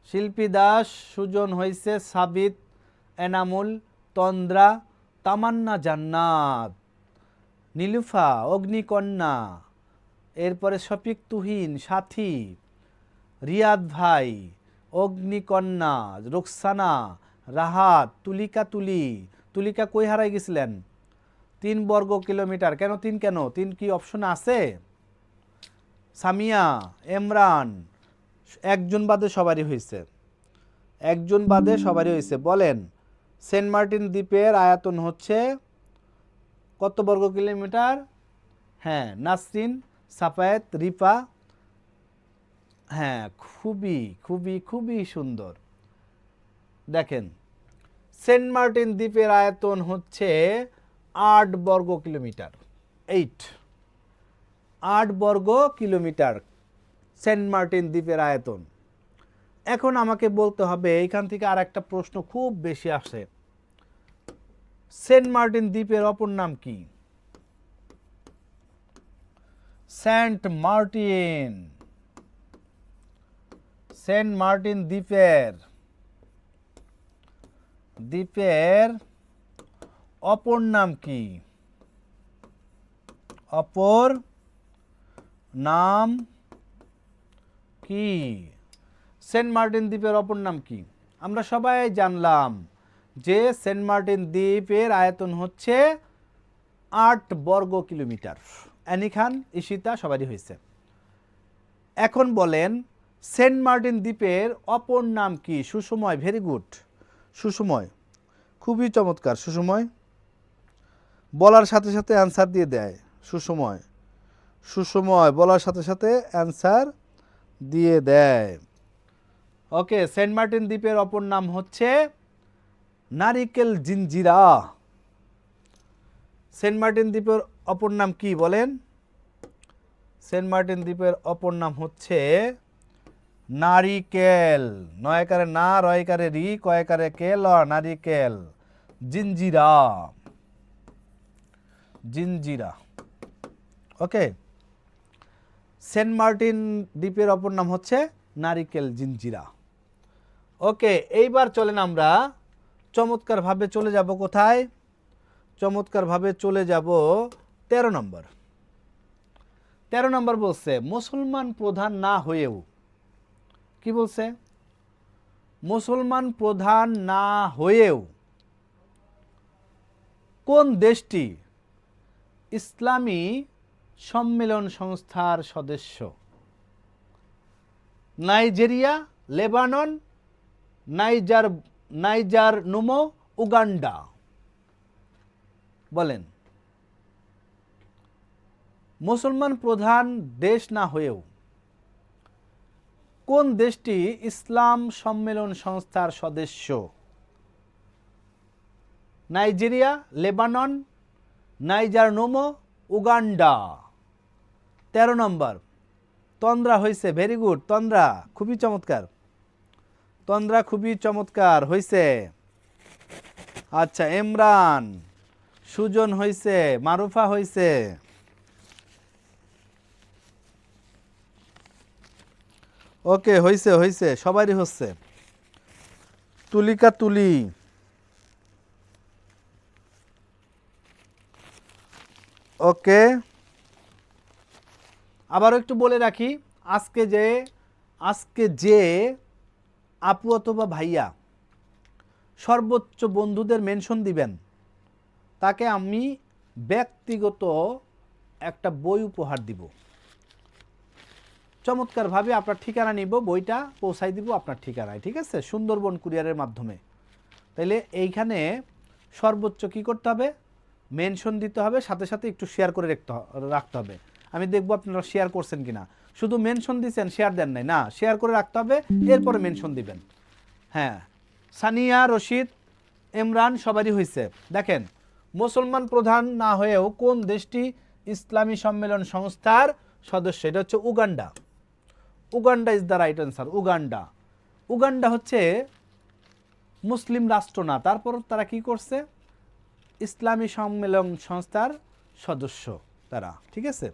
শিল্পী দাস, সুজন হয়েছে, সাবিত, এনামুল, তন্দ্রা, তামান্না জান্নাত, নীলুফা, অগ্নিকন্যা, এরপরে শফিক তুহিন, সাথী, রিয়াদ ভাই, অগ্নিকন্যা, রুকসানা, রাহাত, তুলিকা কই হারাই গেছিলেন? 3 বর্গ কিলোমিটার। কেন 3? কেন 3 কি অপশন আছে? সামিয়া, ইমরান, একজন বাদে সবারই হয়েছে, একজন বাদে সবারই হয়েছে। বলেন সেন্ট মার্টিন দ্বীপের আয়তন হচ্ছে কত বর্গ কিলোমিটার? হ্যাঁ, নাসরিন, সাফায়েত, রিফা, হ্যাঁ, খুবই খুবই খুবই সুন্দর। দেখেন সেন্ট মার্টিন দ্বীপের আয়তন হচ্ছে 8 বর্গ কিলোমিটার। 8 বর্গ কিলোমিটার সেন্ট মার্টিন দ্বীপের আয়তন। এখন আমাকে বলতে হবে, এখান থেকে আর একটা প্রশ্ন খুব বেশি আসে, সেন্ট মার্টিন দ্বীপের অপর নাম কি? সেন্ট মার্টিন, সেন্ট মার্টিন দ্বীপের অপর নাম কি? অপর নাম কি? সেন্ট মার্টিন দ্বীপের অপর নাম কি? আমরা সবাই জানলাম যে সেন্ট মার্টিন দ্বীপের আয়তন হচ্ছে 8 বর্গ কিলোমিটার। অ্যানি খান, ঈশিতা সবারই হয়েছে। এখন বলেন সেন্ট মার্টিন দ্বীপের অপর নাম কি? সুসময়, ভেরি গুড, সুসময়, খুবই চমৎকার। সুসময় বলার সাথে সাথে অ্যান্সার দিয়ে দেয়। সুসময় বলার সাথে সাথে অ্যান্সার দিয়ে দেয়। ওকে, সেন্ট মার্টিন দ্বীপের অপর নাম হচ্ছে নারিকেল জিঞ্জিরা। সেন্ট মার্টিন দ্বীপের অপর নাম কি বলেন? সেন্ট মার্টিন দ্বীপের অপর নাম হচ্ছে নারিকেল। নয়কারে না, রয়কারে রি, কয়কারে কে, ল, নারিকেল, জিঞ্জিরা। ওকে, সেন্ট মার্টিন দ্বীপের অপর নাম হচ্ছে নারিকেল জিঞ্জিরা। ওকে, এইবার চলেন আমরা চমৎকারভাবে চলে যাব কোথায়? চমৎকারভাবে চলে যাব 13 নম্বর। 13 নম্বর বলছে মুসলমান প্রধান না হয়েও, কি বলছে? মুসলমান প্রধান না হয়েও কোন দেশটি ইসলামী সম্মেলন সংস্থার সদস্য? নাইজেরিয়া, লেবানন, নাইজার নুমো, উগান্ডা। বলেন মুসলমান প্রধান দেশ না হয়েও কোন দেশটি ইসলাম সম্মেলন সংস্থার সদস্য? নাইজেরিয়া, লেবানন, নাইজার নোমো, উগান্ডা। 13 নম্বর তন্দ্রা হয়েছে, ভেরি গুড, তন্দ্রা খুবই চমৎকার, তন্দ্রা খুবই চমৎকার হয়েছে। আচ্ছা, ইমরান, সুজন হয়েছে, মারুফা হয়েছে। ওকে, হয়েছে, সবারই হচ্ছে। তুলিকা তুলি, ওকে। আবার একটু বলে রাখি, আজকে যে আপু অথবা ভাইয়া সর্বোচ্চ বন্ধুদের মেনশন দিবেন, তাকে আমি ব্যক্তিগত একটা বই উপহার দিব। চমৎকারভাবে আপনার ঠিকানা নিব, বইটা পৌঁছাই দিব আপনার ঠিকানায়, ঠিক আছে, সুন্দরবন কুরিয়ারের মাধ্যমে। তাইলে এইখানে সর্বোচ্চ কি করতে হবে, মেনশন দিতে হবে, সাথে সাথে একটু শেয়ার করে রাখতে হবে। আমি দেখব আপনারা শেয়ার করছেন কিনা। শুধু মেনশন দিচ্ছেন, শেয়ার দেন নাই, না, শেয়ার করে রাখতে হবে, এরপরে মেনশন দিবেন। হ্যাঁ, সানিয়া, রশিদ, ইমরান সবারই হয়েছে। দেখেন, মুসলমান প্রধান না হয়েও কোন দেশটি ইসলামী সম্মেলন সংস্থার সদস্য? এটা হচ্ছে Uganda. Uganda is the right answer. Uganda. Uganda হচ্ছে মুসলিম রাষ্ট্র না, তারপর তারা কি করছে, ইসলামী সম্মেলন সংস্থার সদস্য তারা, ঠিক আছে।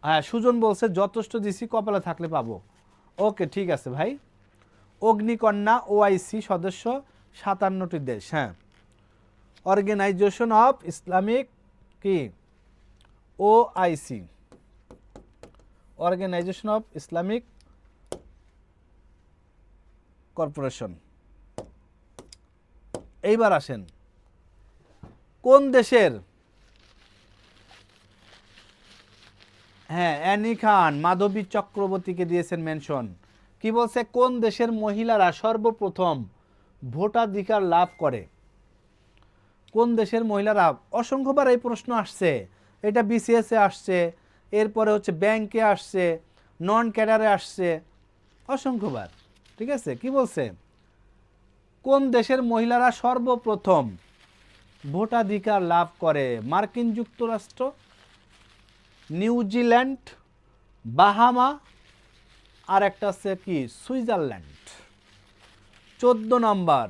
হ্যাঁ, সুজন বলছে যথেষ্ট দিছি, কপালে থাকলে পাবো। ওকে, ঠিক আছে ভাই। অগ্নিকন্যা ওআইসি সদস্য 57টি দেশ। হ্যাঁ, অর্গানাইজেশন অফ ইসলামিক কি, OIC, organization of Islamic corporation. এইবার আসেন, কোন দেশের, হ্যাঁ অ্যানি খান, মাধবী চক্রবর্তীকে দিয়েছেন মেনশন। কি বলছে, কোন দেশের মহিলারা সর্বপ্রথম ভোটাধিকার লাভ করে? কোন দেশের মহিলারা, অসংখ্যবার এই প্রশ্ন আসছে, এটা বিসিএসে আসছে, এরপরে হচ্ছে ব্যাংকে আসছে, নন ক্যাডারে আসছে, অসংখ্যবার, ঠিক আছে। কি বলছে, কোন দেশের মহিলারা সর্বপ্রথম ভোটাধিকার লাভ করে? মার্কিন যুক্তরাষ্ট্র, নিউজিল্যান্ড, বাহামা, আর একটা আছে কি সুইজারল্যান্ড। 14 নম্বর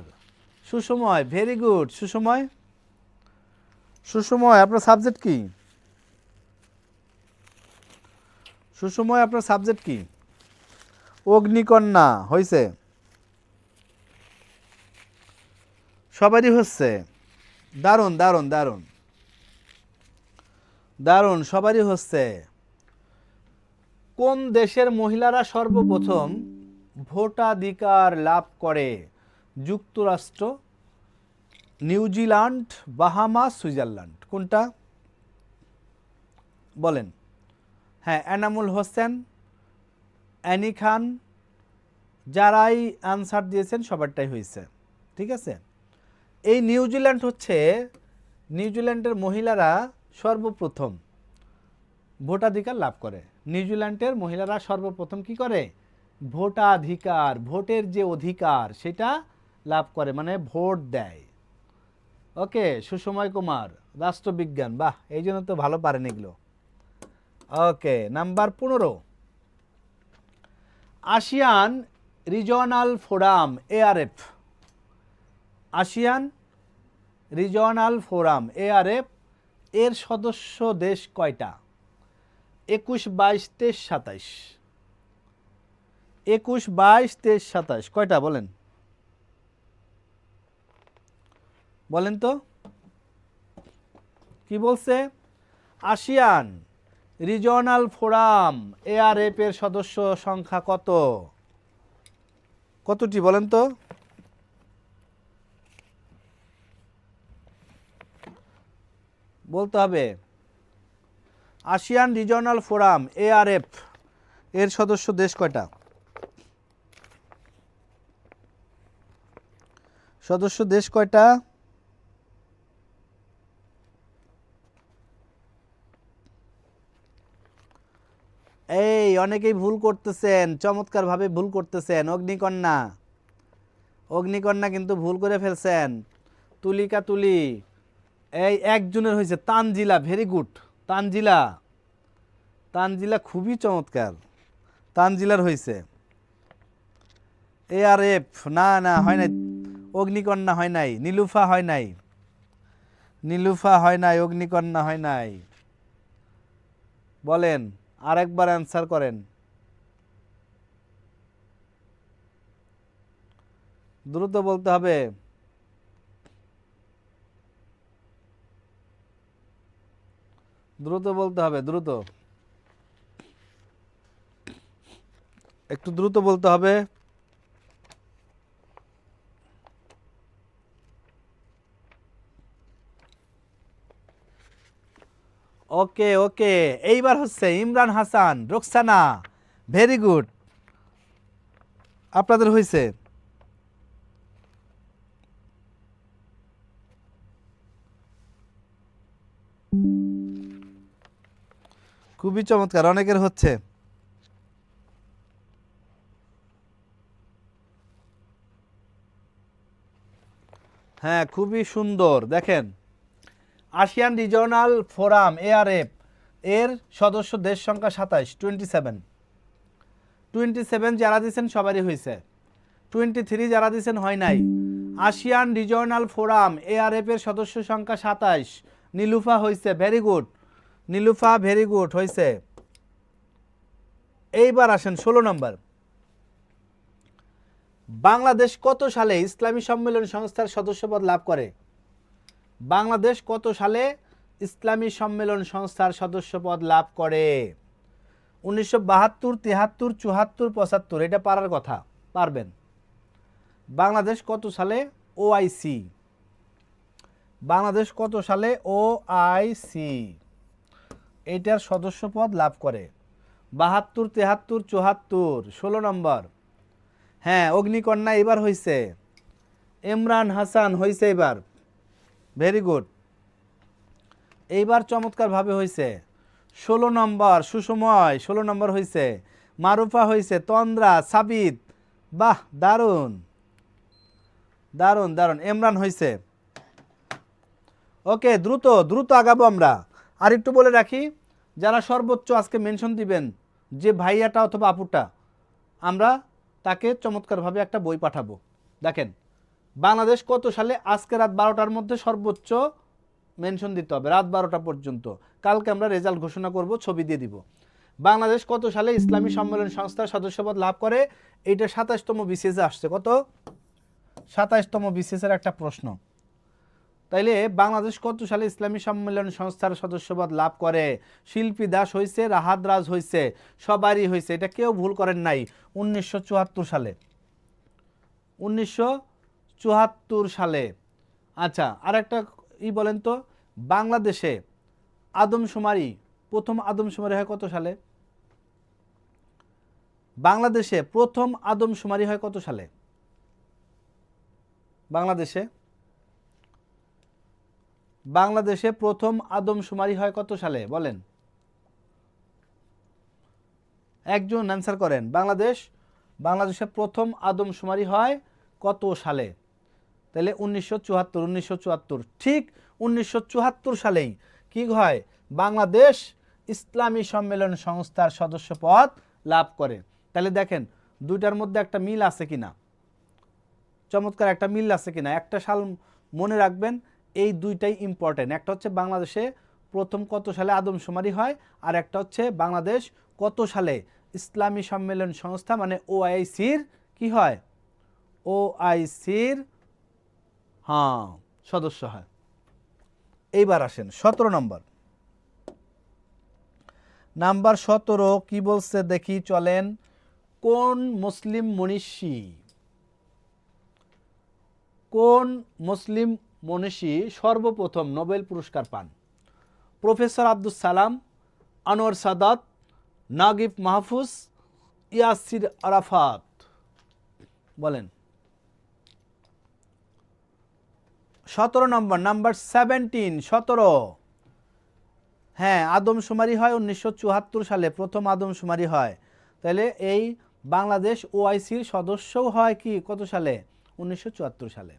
সুসময়, ভেরি গুড সুসময়। সুসময় আপনার সাবজেক্ট কি? সুসময় আপনার সাবজেক্ট কি? অগ্নিকন্যা হয়েছে, সবারই হচ্ছে। দারুণ দারুণ দারুণ দারুণ, সবারই হচ্ছে। কোন দেশের মহিলারা সর্বপ্রথম ভোটাধিকার লাভ করে? যুক্তরাষ্ট্র, নিউজিল্যান্ড, বাহামা, সুইজারল্যান্ড। কোনটা বলেন? হ্যাঁ, এনামুল হোসেন, অ্যানি খান, যারাই আনসার দিয়েছেন সবারটাই হয়েছে, ঠিক আছে। এই নিউজিল্যান্ড হচ্ছে, নিউজিল্যান্ডের মহিলারা সর্বপ্রথম ভোটাধিকার লাভ করে। নিউজিল্যান্ডের মহিলারা সর্বপ্রথম কি করে? ভোটাধিকার, ভোটের যে অধিকার সেটা লাভ করে, মানে ভোট দেয়। ওকে, সুসময় কুমার, রাষ্ট্রবিজ্ঞান, বাহ, এই জন্য তো ভালো পারেন এগুলো। Okay, number 15, ASEAN regional forum, ARF, ASEAN regional forum, ARF এর সদস্য দেশ কয়টা? 21, 22, 23, 27। 21, 22, 23, 27 কয়টা বলেন? বলেন তো কি বলছে? আসিয়ান রিজনাল ফোরাম, ARF এর সদস্য সংখ্যা কত? কতটি বলেন তো? বলতে হবে। আসিয়ান রিজনাল ফোরাম, ARF এর সদস্য দেশ কয়টা? সদস্য দেশ কয়টা? এই অনেকেই ভুল করতেছেন, চমৎকারভাবে ভুল করতেছেন। অগ্নিকন্যা, অগ্নিকন্যা কিন্তু ভুল করে ফেলছেন। তুলিকা তুলি, এই একজনের হয়েছে। Tanzila, very good. তানজিলা, তানজিলা খুবই চমৎকার, তানজিলার হয়েছে। ARF না, না হয় নাই। অগ্নিকন্যা হয় নাই, নীলুফা হয় নাই, নীলুফা হয় নাই, অগ্নিকন্যা হয় নাই। বলেন, আরেকবার অ্যান্সার করেন, দ্রুত বলতে হবে। দ্রুত বলতে হবে, দ্রুত, একটু দ্রুত বলতে হবে। ওকে ওকে, এইবার হচ্ছে ইমরান হাসান, রোকসানা, ভেরি গুড, আপনাদের হয়েছে। খুবই চমৎকার, অনেকের হচ্ছে। হ্যাঁ, খুবই সুন্দর। দেখেন, আসিয়ান রিজিওনাল ফোরাম ARF এর সদস্য দেশ সংখ্যা 27, 27 যারা দিচ্ছেন সবারই হয়েছে, 23 যারা দিচ্ছেন হয় নাই। আসিয়ান রিজিওনাল ফোরাম ARF এর সদস্য সংখ্যা 27, নীলুফা হয়েছে, very good Nilufa, very good হয়েছে। এইবার আসেন 16 নম্বর, বাংলাদেশ কত সালে ইসলামী সম্মেলন সংস্থার সদস্যপদ লাভ করে? বাংলাদেশ কত সালে ইসলামী সম্মেলন সংস্থার সদস্যপদ লাভ করে? 1972, 73, 74, 75, এটা পারার কথা, পারবেন। বাংলাদেশ কত সালে OIC, বাংলাদেশ কত সালে OIC এইটার সদস্যপদ লাভ করে? 72, 73, 74, 16 নম্বর। হ্যাঁ, অগ্নিকন্যা এবার হয়েছে, ইমরান হাসান হয়েছে এবার, ভেরি গুড, এইবার চমৎকারভাবে হয়েছে। 16 নম্বর সুসময়, 16 নম্বর হয়েছে, মারুফা হয়েছে, তন্দ্রা, সাবিত, বাহ, দারুণ দারুণ দারুণ, ইমরান হয়েছে। ওকে, দ্রুত দ্রুত আগাবো আমরা। আর একটু বলে রাখি, যারা সর্বোচ্চ আজকে মেনশন দিবেন, যে ভাইয়াটা অথবা আপুটা, আমরা তাকে চমৎকারভাবে একটা বই পাঠাবো। দেখেন, বাংলাদেশ কত সালে, আজকে রাত 12টার মধ্যে সর্বোচ্চ মেনশন দিতে হবে, রাত 12টা পর্যন্ত। কালকে আমরা রেজাল্ট ঘোষণা করব, ছবি দিয়ে দিব। বাংলাদেশ কত সালে ইসলামী সম্মেলন সংস্থার সদস্যপদ লাভ করে? এইটা 27তম বিসিএসে আসছে। কত? 27তম বিসিএসের একটা প্রশ্ন। তাইলে বাংলাদেশ কত সালে ইসলামী সম্মেলন সংস্থার সদস্যপদ লাভ করে? শিল্পী দাস হয়েছে, রাহাত রাজ হয়েছে, সবারই হয়েছে, এটা কেউ ভুল করেন নাই। 1974 সালে, 1974 সালে। আচ্ছা, আর একটা বলেন তো, বাংলাদেশে আদমশুমারি, প্রথম আদমশুমারি হয় কত সালে? বাংলাদেশে প্রথম আদমশুমারি হয় কত সালে? বাংলাদেশে প্রথম আদমশুমারি হয় কত সালে বলেন? একজন অ্যান্সার করেন। বাংলাদেশে প্রথম আদমশুমারি হয় কত সালে? তাহলে 1974, ঠিক 1974 সালেই কি হয়? বাংলাদেশ ইসলামী সম্মেলন সংস্থার সদস্যপদ লাভ করে। তাহলে দেখেন, দুইটার মধ্যে একটা মিল আছে কিনা, চমৎকার একটা মিল আছে কিনা। একটা সাল মনে রাখবেন, এই দুইটাই ইম্পর্টেন্ট। একটা হচ্ছে বাংলাদেশে প্রথম কত সালে আদমশুমারি হয়, আর একটা হচ্ছে বাংলাদেশ কত সালে ইসলামী সম্মেলন সংস্থা মানে OICর কি হয়? OICর হ্যাঁ সদস্য হয়। এইবার আসেন 17 নম্বর। নাম্বার 17 কি বলছে দেখি, চলেন। কোন মুসলিম মনীষী সর্বপ্রথম নোবেল পুরস্কার পান? প্রফেসর আব্দুল সালাম, আনোয়ার সাদাত, নাগিব মাহফুজ, ইয়াসির আরাফাত, বলেন। 17 নম্বর, নাম্বার 17। হ্যাঁ, আদমশুমারি হয় 1974 সালে, প্রথম আদমশুমারি হয়। তাহলে এই বাংলাদেশ OICর সদস্যও হয় কি কত সালে? 1974 সালে।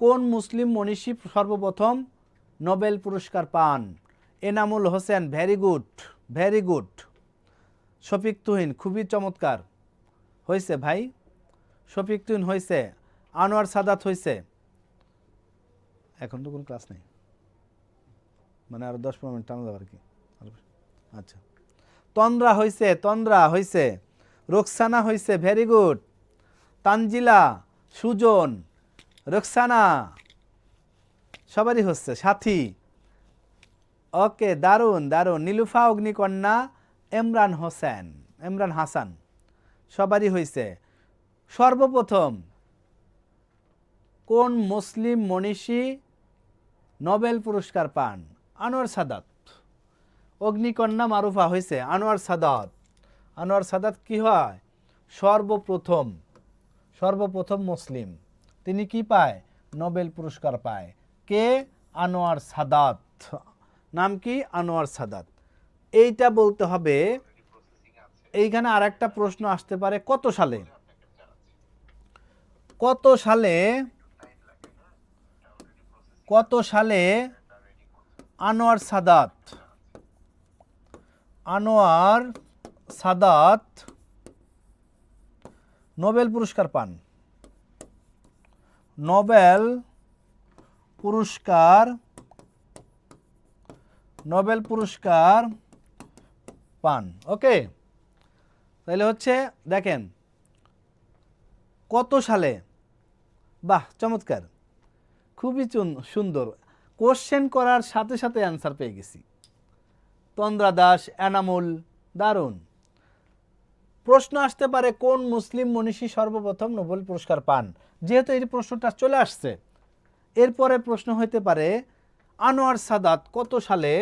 কোন মুসলিম মনীষী সর্বপ্রথম নোবেল পুরস্কার পান? Enamul Hossain, very good. শফিক তুহিন, খুবই চমৎকার হয়েছে ভাই, শফিক তুহিন হয়েছে। আনোয়ার সাদাত হয়েছে। এখন তো কোনো ক্লাস নেই, মানে আরো 10-15 মিনিট টানা যাবে আর কি। আচ্ছা, তন্দ্রা হয়েছে, রোকসানা হয়েছে, ভেরি গুড। তানজিলা, সুজন, রোকসানা, সবারই হচ্ছে, সাথী, ওকে, দারুণ দারুণ। নীলুফা, অগ্নিকন্যা, ইমরান হাসান, সবারই হয়েছে। সর্বপ্রথম কোন মুসলিম মনীষী নোবেল পুরস্কার পান? আনোয়ার সাদাত। অগ্নিকন্যা মারুফা হয়েছে আনোয়ার সাদাত। আনোয়ার সাদাত কি হয়? সর্বপ্রথম মুসলিম, তিনি কি পায়? নোবেল পুরস্কার পায়। কে? আনোয়ার সাদাত। নাম কি? আনোয়ার সাদাত। এইটা বলতে হবে। এইখানে আর একটা প্রশ্ন আসতে পারে, কত সালে আনোয়ার সাদাত নোবেল পুরস্কার পান? নোবেল পুরস্কার পান। ওকে, তাহলে হচ্ছে দেখেন কত সালে। বাহ, চমৎকার, খুবই সুন্দর। কোশ্চেন করার সাথে সাথে অ্যান্সার পেয়ে গেছি। তন্দ্রা দাস, এনামুল, দারুণ। প্রশ্ন আসতে পারে কোন মুসলিম মনীষী সর্বপ্রথম নোবেল পুরস্কার পান? যেহেতু এই প্রশ্নটা চলে আসছে, এরপরে প্রশ্ন হইতে পারে আনোয়ার সাদাত কত সালে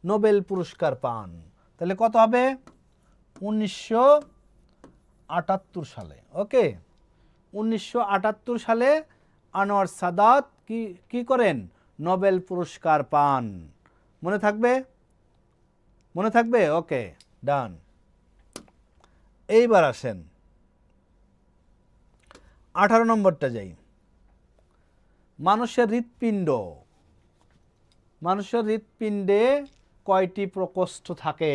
নোবেল পুরস্কার পান? তাহলে কত হবে? 1978 সালে। ওকে, 1978 সালে আনোয়ার সাদাত কি করেন? নোবেল পুরস্কার পান। মনে থাকবে? ওকে, ডান। এইবার আসেন 18 নম্বরটা যাই। মানুষের হৃৎপিণ্ডে কয়টি প্রকোষ্ঠ থাকে?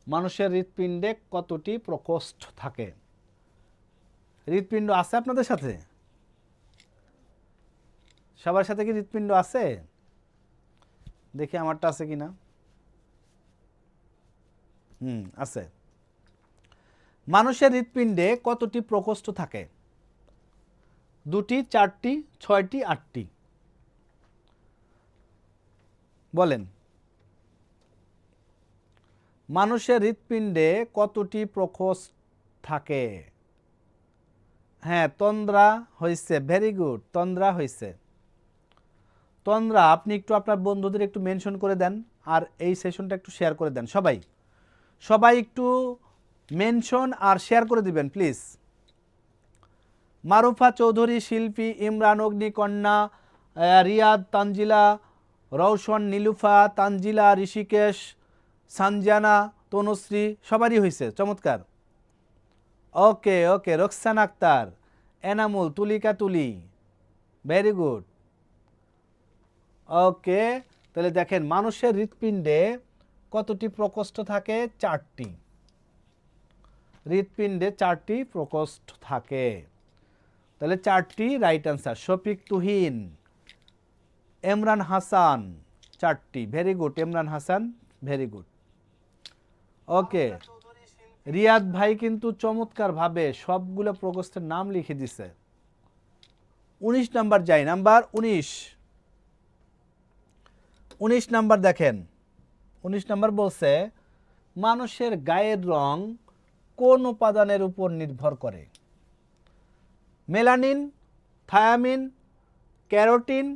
মানুষের হৃৎপিণ্ডে কতটি প্রকোষ্ঠ থাকে? হৃৎপিণ্ড আছে আপনাদের সাথে? সবার সাথে কি হৃৎপিণ্ড আছে? দেখি আমারটা আছে কিনা। আছে। মানুষের হৃৎপিণ্ডে কতটি প্রকোষ্ঠ থাকে? 2টি, 4টি, 6টি, 8টি? বলেন। মানুষের হৃৎপিণ্ডে কতটি প্রকোষ্ঠ থাকে? হ্যাঁ, তন্দ্রা হয়েছে, ভেরি গুড, তন্দ্রা হয়েছে। তন্দ্রা, আপনি একটু আপনার বন্ধুদের একটু মেনশন করে দেন, আর এই সেশনটা একটু শেয়ার করে দেন। সবাই একটু মেনশন আর শেয়ার করে দিবেন প্লিজ। মারুফা চৌধুরী, শিল্পী, ইমরান, অগ্নিকন্যা, রিয়াদ, তানজিলা, রওশন, নীলুফা, তানজিলা, ঋষিকেশ, সানজানা, তনুশ্রী, সবারই হয়েছে, চমৎকার। ওকে, রোকসান আক্তার, এনামুল, তুলিকা তুলি, ভেরি গুড। ওকে, তাহলে দেখেন মানুষের হৃৎপিণ্ডে কতটি প্রকোষ্ঠ থাকে? 4টি। হৃৎপিণ্ডে 4টি প্রকোষ্ঠ থাকে, তাহলে 4টি রাইট অ্যান্সার। শফিক তুহিন, ইমরান হাসান, 4টি, very good. Imran Hasan, very good. Okay, Riyad ভাই কিন্তু চমৎকার ভাবে সবগুলো প্রকোষ্ঠের নাম লিখে দিছে। 19 নাম্বার যাই, নাম্বার 19 নাম্বার দেখেন। 19 নাম্বার বলছে মানুষের গায়ের রং কোন উপাদানের উপর নির্ভর করে? মেলানিন, থায়ামিন, ক্যারোটিন,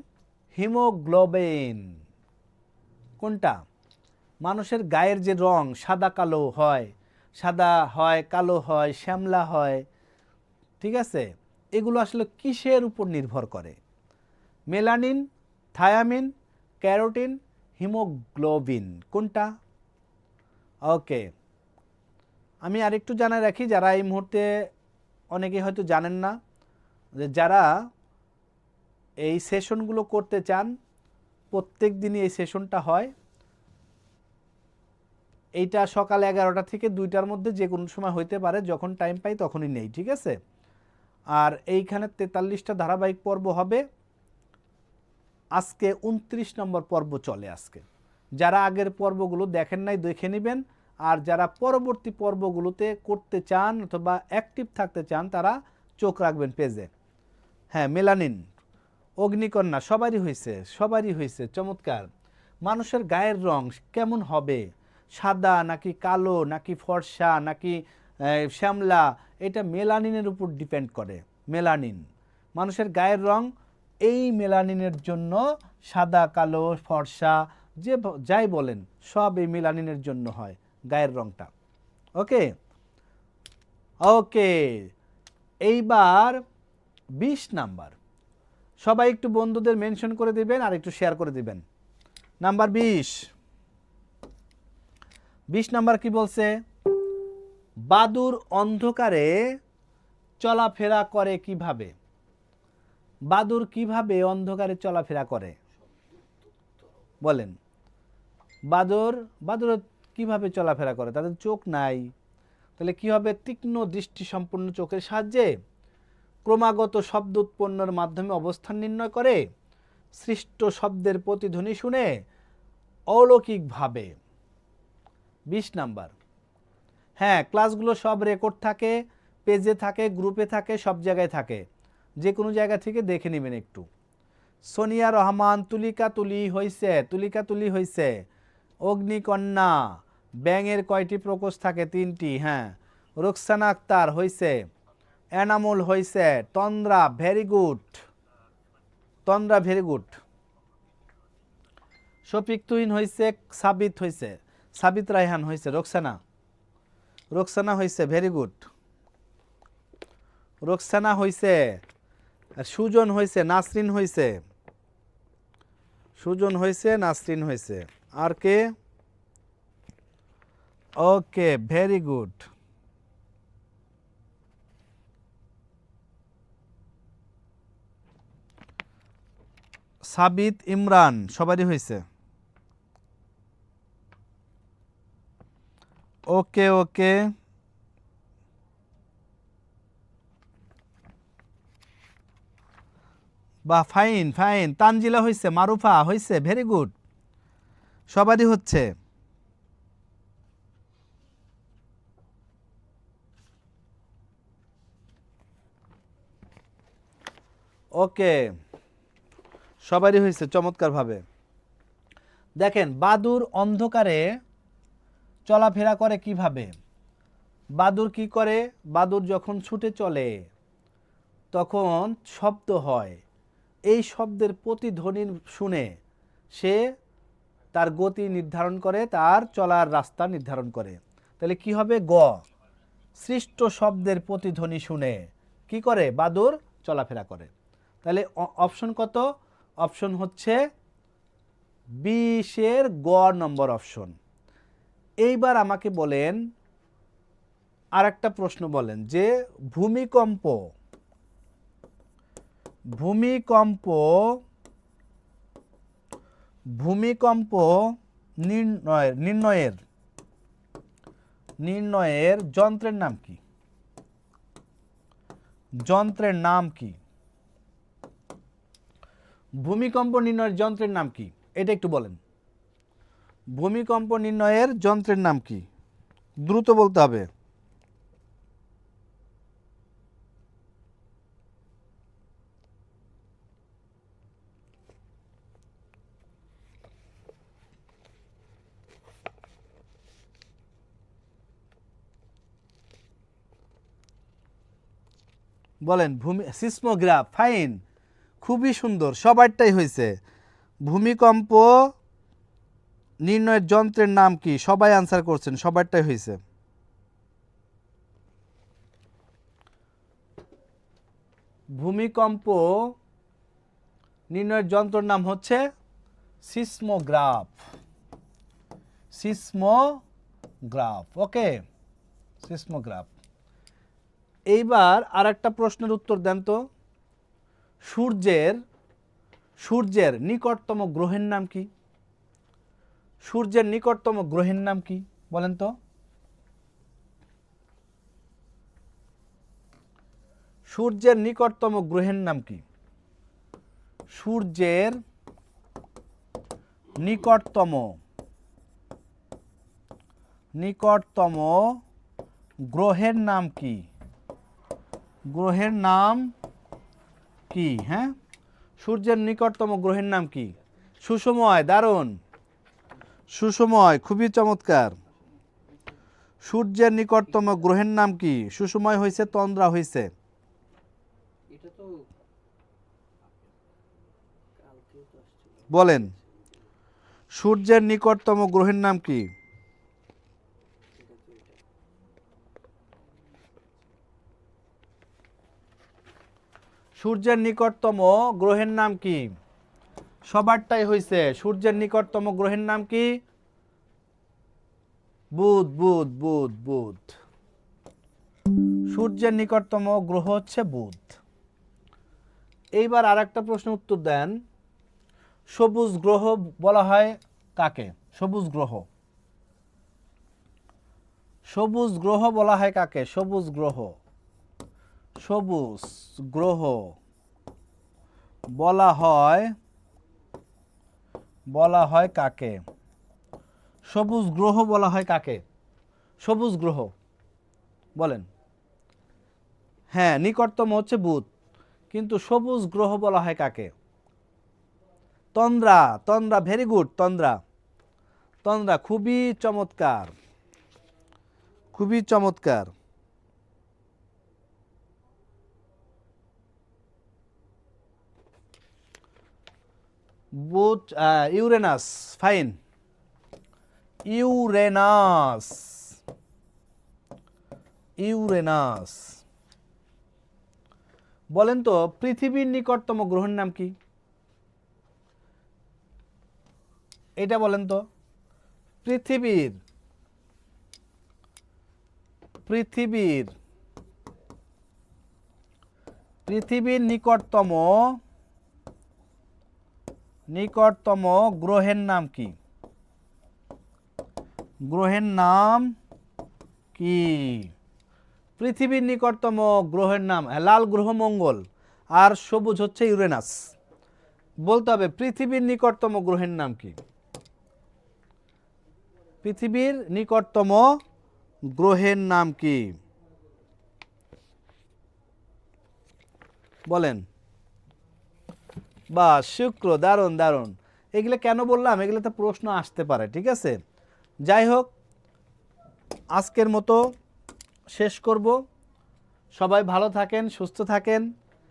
হিমোগ্লোবিন, কোনটা? মানুষের গায়ের যে রং সাদা কালো হয়, কালো হয়, শ্যামলা হয়, ঠিক আছে, এগুলো আসলে কিসের উপর নির্ভর করে? মেলানিন, থায়ামিন, ক্যারোটিন, হিমোগ্লোবিন, কোনটা? ওকে, আমি আরেকটু জানাই রাখি, যারা এই মুহূর্তে অনেকে হয়তো জানেন না, যে যারা এই সেশনগুলো করতে চান, প্রত্যেক দিনই এই সেশনটা হয়। এইটা সকাল 11টা থেকে 2টার মধ্যে যে কোনো সময় হইতে পারে, যখন টাইম পাই তখনই নেই, ঠিক আছে? আর এইখানে 43টা ধারাবাহিক পর্ব হবে। আজকে 29 নম্বর পর্ব চলে। আজকে যারা আগের পর্বগুলো দেখেন নাই দেখে নেবেন, আর যারা পরবর্তী পর্বগুলোতে করতে চান অথবা অ্যাক্টিভ থাকতে চান তারা চোখ রাখবেন পেজে। হ্যাঁ, মেলানিন, অগ্নিকন্যা, সবারই হয়েছে, চমৎকার। মানুষের গায়ের রং কেমন হবে? সাদা নাকি কালো নাকি ফর্সা নাকি শ্যামলা? এটা মেলানিনের উপর ডিপেন্ড করে। মেলানিন, মানুষের গায়ের রং এই মেলানিনের জন্য সাদা, কালো, ফর্সা যাই বলেন সব এই মেলানিনের জন্য হয়, গায়ের রংটা। ওকে ওকে, এইবার 20 নাম্বার, সবাই একটু বন্ধুদের মেনশন করে দিবেন আর একটু শেয়ার করে দিবেন। নাম্বার 20 নাম্বার কি বলছে? বাদুর অন্ধকারে চলাফেরা করে কিভাবে? বাদুর কিভাবে অন্ধকারে চলাফেরা করে বলেন? বাদুর কিভাবে চলাফেরা করে? তাদের চোখ নাই, তাহলে কি হবে? তীক্ষ্ণ দৃষ্টি সম্পন্ন চোখের সাহায্যে ক্রমাগত শব্দ উৎপন্নের মাধ্যমে অবস্থান নির্ণয় করে, সৃষ্ট শব্দের প্রতিধ্বনি শুনে অলৌকিকভাবে। 20 নাম্বার, হ্যাঁ ক্লাসগুলো সব রেকর্ড থাকে, পেজে থাকে, গ্রুপে থাকে, সব জায়গায় থাকে, যে কোনো জায়গা থেকে দেখে নেবেন একটু। সোনিয়া রহমান তুলিকা তুলি হইছে। অগ্নিকন্যা, ব্যাঙের কয়টি প্রকোষ থাকে? 3টি। হ্যাঁ। রোকসানা আক্তার হইছে। এনামুল হইছে। তন্দ্রা ভেরি গুড। শফিক তুহিন হইছে। সাবিত রায়হান হইছে। রোকসানা হইছে, ভেরি গুড। রোকসানা হইছে। সুজন হইছে, নাসরিন হইছে। আর কে? ওকে, ভেরি গুড। সাবিত ইমরান, সবারই হয়েছে। ওকে বা ফাইন। তানজিলা হয়েছে, মারুফা হয়েছে, ভেরি গুড, সবারই হচ্ছে। ওকে, সবারই হয়েছে চমৎকারভাবে। দেখেন বাদুর অন্ধকারে চলাফেরা করে কিভাবে? বাদুর কি করে? বাদুর যখন ছুটে চলে তখন শব্দ হয়, এই শব্দের প্রতিধ্বনি শুনে সে তার গতি নির্ধারণ করে, তার চলার রাস্তা নির্ধারণ করে। তাহলে কি হবে? গ, সৃষ্ট শব্দের প্রতিধ্বনি শুনে কি করে? বাদুর চলাফেরা করে। তাহলে অপশন কত? অপশন হচ্ছে 20-এর গ নম্বর অপশন। এইবার আমাকে বলেন, আর একটা প্রশ্ন বলেন যে ভূমিকম্প নির্ণয়ের যন্ত্রের নাম কি? ভূমিকম্প নির্ণয়ের যন্ত্রের নাম কি? এটা একটু বলেন। ভূমিকম্প নির্ণয়ের যন্ত্রের নাম কি? দ্রুত বলতে হবে। বলেন। সিসমোগ্রাফ, ফাইন, খুবই সুন্দর, সবারটাই হয়েছে। ভূমিকম্প নির্ণয়ের যন্ত্রের নাম কি? সবাই আনসার করছেন, সবারটাই হয়েছে। ভূমিকম্প নির্ণয়ের যন্ত্রের নাম হচ্ছে সিসমোগ্রাফ। ওকে, সিসমোগ্রাফ। এইবার আর একটা প্রশ্নের উত্তর দেন তো। সূর্যের নিকটতম গ্রহের নাম কি? সূর্যের নিকটতম গ্রহের নাম কি বলেন তো? সূর্যের নিকটতম গ্রহের নাম কি? সূর্যের নিকটতম গ্রহের নাম কি? হ্যাঁ, সূর্যের নিকটতম গ্রহের নাম কি? সুসময়, দারুণ, সুসময়, খুবই চমৎকার। সূর্যের নিকটতম গ্রহের নাম কি? সুসময় হয়েছে, তন্দ্রা হয়েছে। বলেন। সূর্যের নিকটতম গ্রহের নাম কি? সূর্যের নিকটতম গ্রহের নাম কি? সবারটাই হয়েছে। সূর্যের নিকটতম গ্রহের নাম কি? বুধ বুধ বুধ বুধ। সূর্যের নিকটতম গ্রহ হচ্ছে বুধ। এইবার আর একটা প্রশ্ন উত্তর দেন। সবুজ গ্রহ বলা হয় কাকে? সবুজ গ্রহ, সবুজ গ্রহ বলা হয় কাকে? সবুজ গ্রহ, সবুজ গ্রহ বলা হয় কাকে? সবুজ গ্রহ বলা হয় কাকে? সবুজ গ্রহ বলেন। হ্যাঁ, নিকটতম হচ্ছে বুধ, কিন্তু সবুজ গ্রহ বলা হয় কাকে? তন্দ্রা, তন্দ্রা, ভেরি গুড। তন্দ্রা, তন্দ্রা, খুবই চমৎকার, খুবই চমৎকার। বুধ, ইউরেনাস, ফাইন। Uranus, Uranus. বলেন তো পৃথিবীর নিকটতম গ্রহের নাম কি? এটা বলেন তো। পৃথিবীর, পৃথিবীর, পৃথিবীর নিকটতম, নিকটতম গ্রহের নাম কি? গ্রহের নাম কি? পৃথিবীর নিকটতম গ্রহের নাম, লাল গ্রহ মঙ্গল, আর সবুজ হচ্ছে ইউরেনাস। বলতে হবে পৃথিবীর নিকটতম গ্রহের নাম কি? পৃথিবীর নিকটতম গ্রহের নাম কি? বলেন। বা শুক্র, দারুণ দারুণ। এগুলো কেন বললাম? এগুলোতে প্রশ্ন আসতে পারে, ঠিক আছে। যাই হোক, আজকের মতো শেষ করব। সবাই ভালো থাকেন, সুস্থ থাকেন,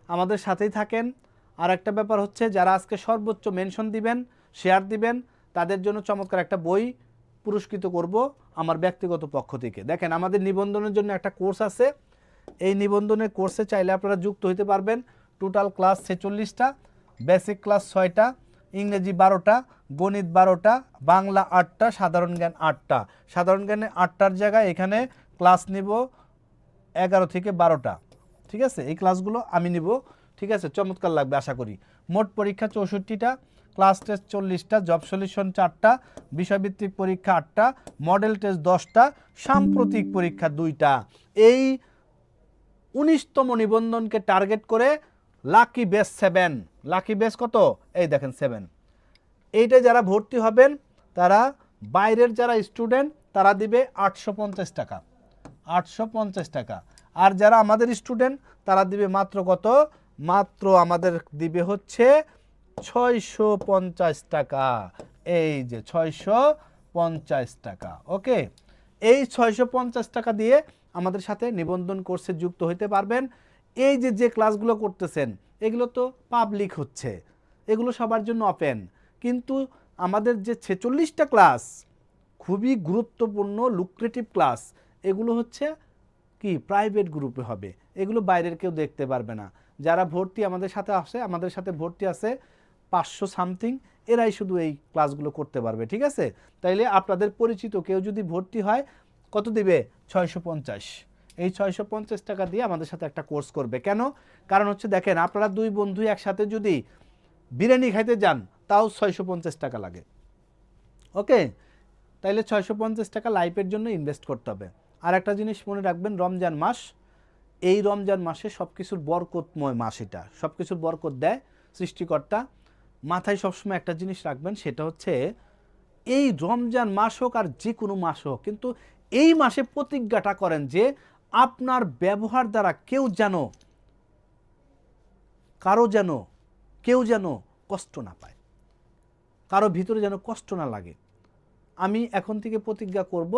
আমাদের সাথেই থাকেন। আর একটা ব্যাপার হচ্ছে, যারা আজকে সর্বোচ্চ মেনশন দিবেন, শেয়ার দিবেন, তাদের জন্য চমৎকার একটা বই পুরস্কৃত করব আমার ব্যক্তিগত পক্ষ থেকে। দেখেন, আমাদের নিবন্ধনের জন্য একটা কোর্স আছে। এই নিবন্ধনের কোর্সে চাইলে আপনারা যুক্ত হতে পারবেন। টোটাল ক্লাস 46টা, বেসিক ক্লাস 6টা, ইংরেজি 12টা, গণিত 12টা, বাংলা 8টা, সাধারণ জ্ঞান 8টা। সাধারণ জ্ঞানে 8টার জায়গায় এখানে ক্লাস নিব 11 থেকে 12টা, ঠিক আছে। এই ক্লাসগুলো আমি নিব, ঠিক আছে। চমৎকার লাগবে আশা করি। মোট পরীক্ষা 64টা, ক্লাস টেস্ট 40টা, জব সলিউশন 4টা, বিষয়ভিত্তিক পরীক্ষা 8টা, মডেল টেস্ট 10টা, সাম্প্রতিক পরীক্ষা 2টা। এই 19তম নিবন্ধনকে টার্গেট করে লাকি বেস 7। লাকি বেস কত? এই দেখেন 7। এইটা যারা ভর্তি হবেন, তারা বাইরের যারা স্টুডেন্ট, তারা দিবে 850 টাকা, 850 টাকা। আর যারা আমাদের স্টুডেন্ট, তারা দিবে মাত্র কত? মাত্র আমাদের দিবে হচ্ছে 650 টাকা। এই যে 650 টাকা। ওকে, এই 650 টাকা দিয়ে আমাদের সাথে নিবন্ধন কোর্সে যুক্ত হতে পারবেন। এই যে যে ক্লাসগুলো করতেছেন, এগুলো তো পাবলিক হচ্ছে, এগুলো সবার জন্য ওপেন। কিন্তু আমাদের যে 46টা ক্লাস খুবই গুরুত্বপূর্ণ লুক্রেটিভ ক্লাস, এগুলো হচ্ছে কি প্রাইভেট গ্রুপে হবে, এগুলো বাইরের কেউ দেখতে পারবে না। যারা ভর্তি আমাদের সাথে আসে, আমাদের সাথে ভর্তি আছে 500 সামথিং, এরাই শুধু এই ক্লাসগুলো করতে পারবে, ঠিক আছে। তাইলে আপনাদের পরিচিত কেউ যদি ভর্তি হয়, কত দিবে? 650। এই 650 টাকা দিয়ে আমাদের সাথে একটা কোর্স করবে। কেন? কারণ হচ্ছে দেখেন, আপনারা দুই বন্ধু একসাথে যদি বিরিয়ানি খাইতে যান, তাও 650 টাকা লাগে। ওকে, তাইলে 650 টাকা লাইফের জন্য ইনভেস্ট করতে হবে। আর একটা জিনিস মনে রাখবেন, রমজান মাস, এই রমজান মাসে সব কিছুর বরকতময় মাস। এটা সব কিছুর বরকত দেয় সৃষ্টিকর্তা। মাথায় সবসময় একটা জিনিস রাখবেন, সেটা হচ্ছে এই রমজান মাস হোক আর যে কোনো মাস হোক, কিন্তু এই মাসে প্রতিজ্ঞাটা করেন যে আপনার ব্যবহার দ্বারা কেউ যেন, কারো যেন, কেউ যেন কষ্ট না পায়, কারো ভিতরে যেন কষ্ট না লাগে। আমি এখন থেকে প্রতিজ্ঞা করব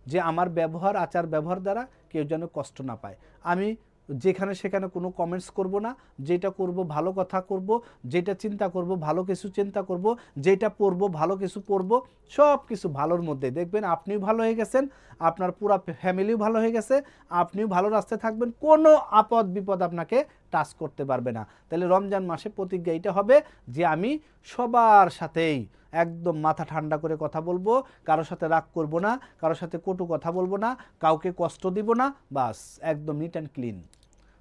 যে আমার ব্যবহার, আচার ব্যবহার দ্বারা কেউ যেন কষ্ট না পায়। আমি যেখানে সেখানে কোনো কমেন্টস করব না, যেটা করব ভালো কথা করব, যেটা চিন্তা করব ভালো কিছু চিন্তা করব, যেটা পড়ব ভালো কিছু পড়ব, সব কিছু ভালোর মধ্যে। দেখবেন আপনিও ভালো হয়ে গেছেন, আপনার পুরো ফ্যামিলিও ভালো হয়ে গেছে, আপনিও ভালো রাস্তায় থাকবেন, কোনো আপদ বিপদ আপনাকে টাচ করতে পারবে না। তাহলে রমজান মাসে প্রতিজ্ঞা এটা হবে যে আমি সবার সাথেই একদম মাথা ঠান্ডা করে কথা বলবো, কারোর সাথে রাগ করব না, কারোর সাথে কটু কথা বলবো না, কাউকে কষ্ট দিব না, বাস একদম নিট অ্যান্ড ক্লিন।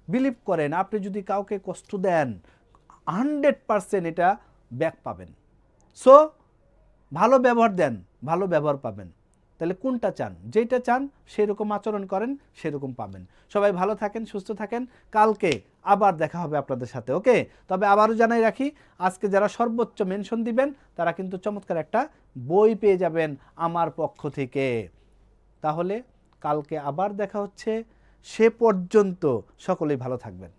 বিলিভ করেন আপনি যদি কাউকে কষ্ট দেন 100% এটা ব্যাক পাবেন। সো ভালো ব্যবহার দেন, ভালো ব্যবহার পাবেন। তাহলে কোনটা চান? যেটা চান সেরকম আচরণ করেন, সেরকম পাবেন। সবাই ভালো থাকেন, সুস্থ থাকেন। কালকে আবার দেখা হবে আপনাদের সাথে, ওকে? তবে আবারও জানাই রাখি, আজকে যারা সর্বোচ্চ মেনশন দিবেন তারা কিন্তু চমৎকার একটা বই পেয়ে যাবেন আমার পক্ষ থেকে। তাহলে কালকে আবার দেখা হচ্ছে, সে পর্যন্ত সকলেই ভালো থাকবেন।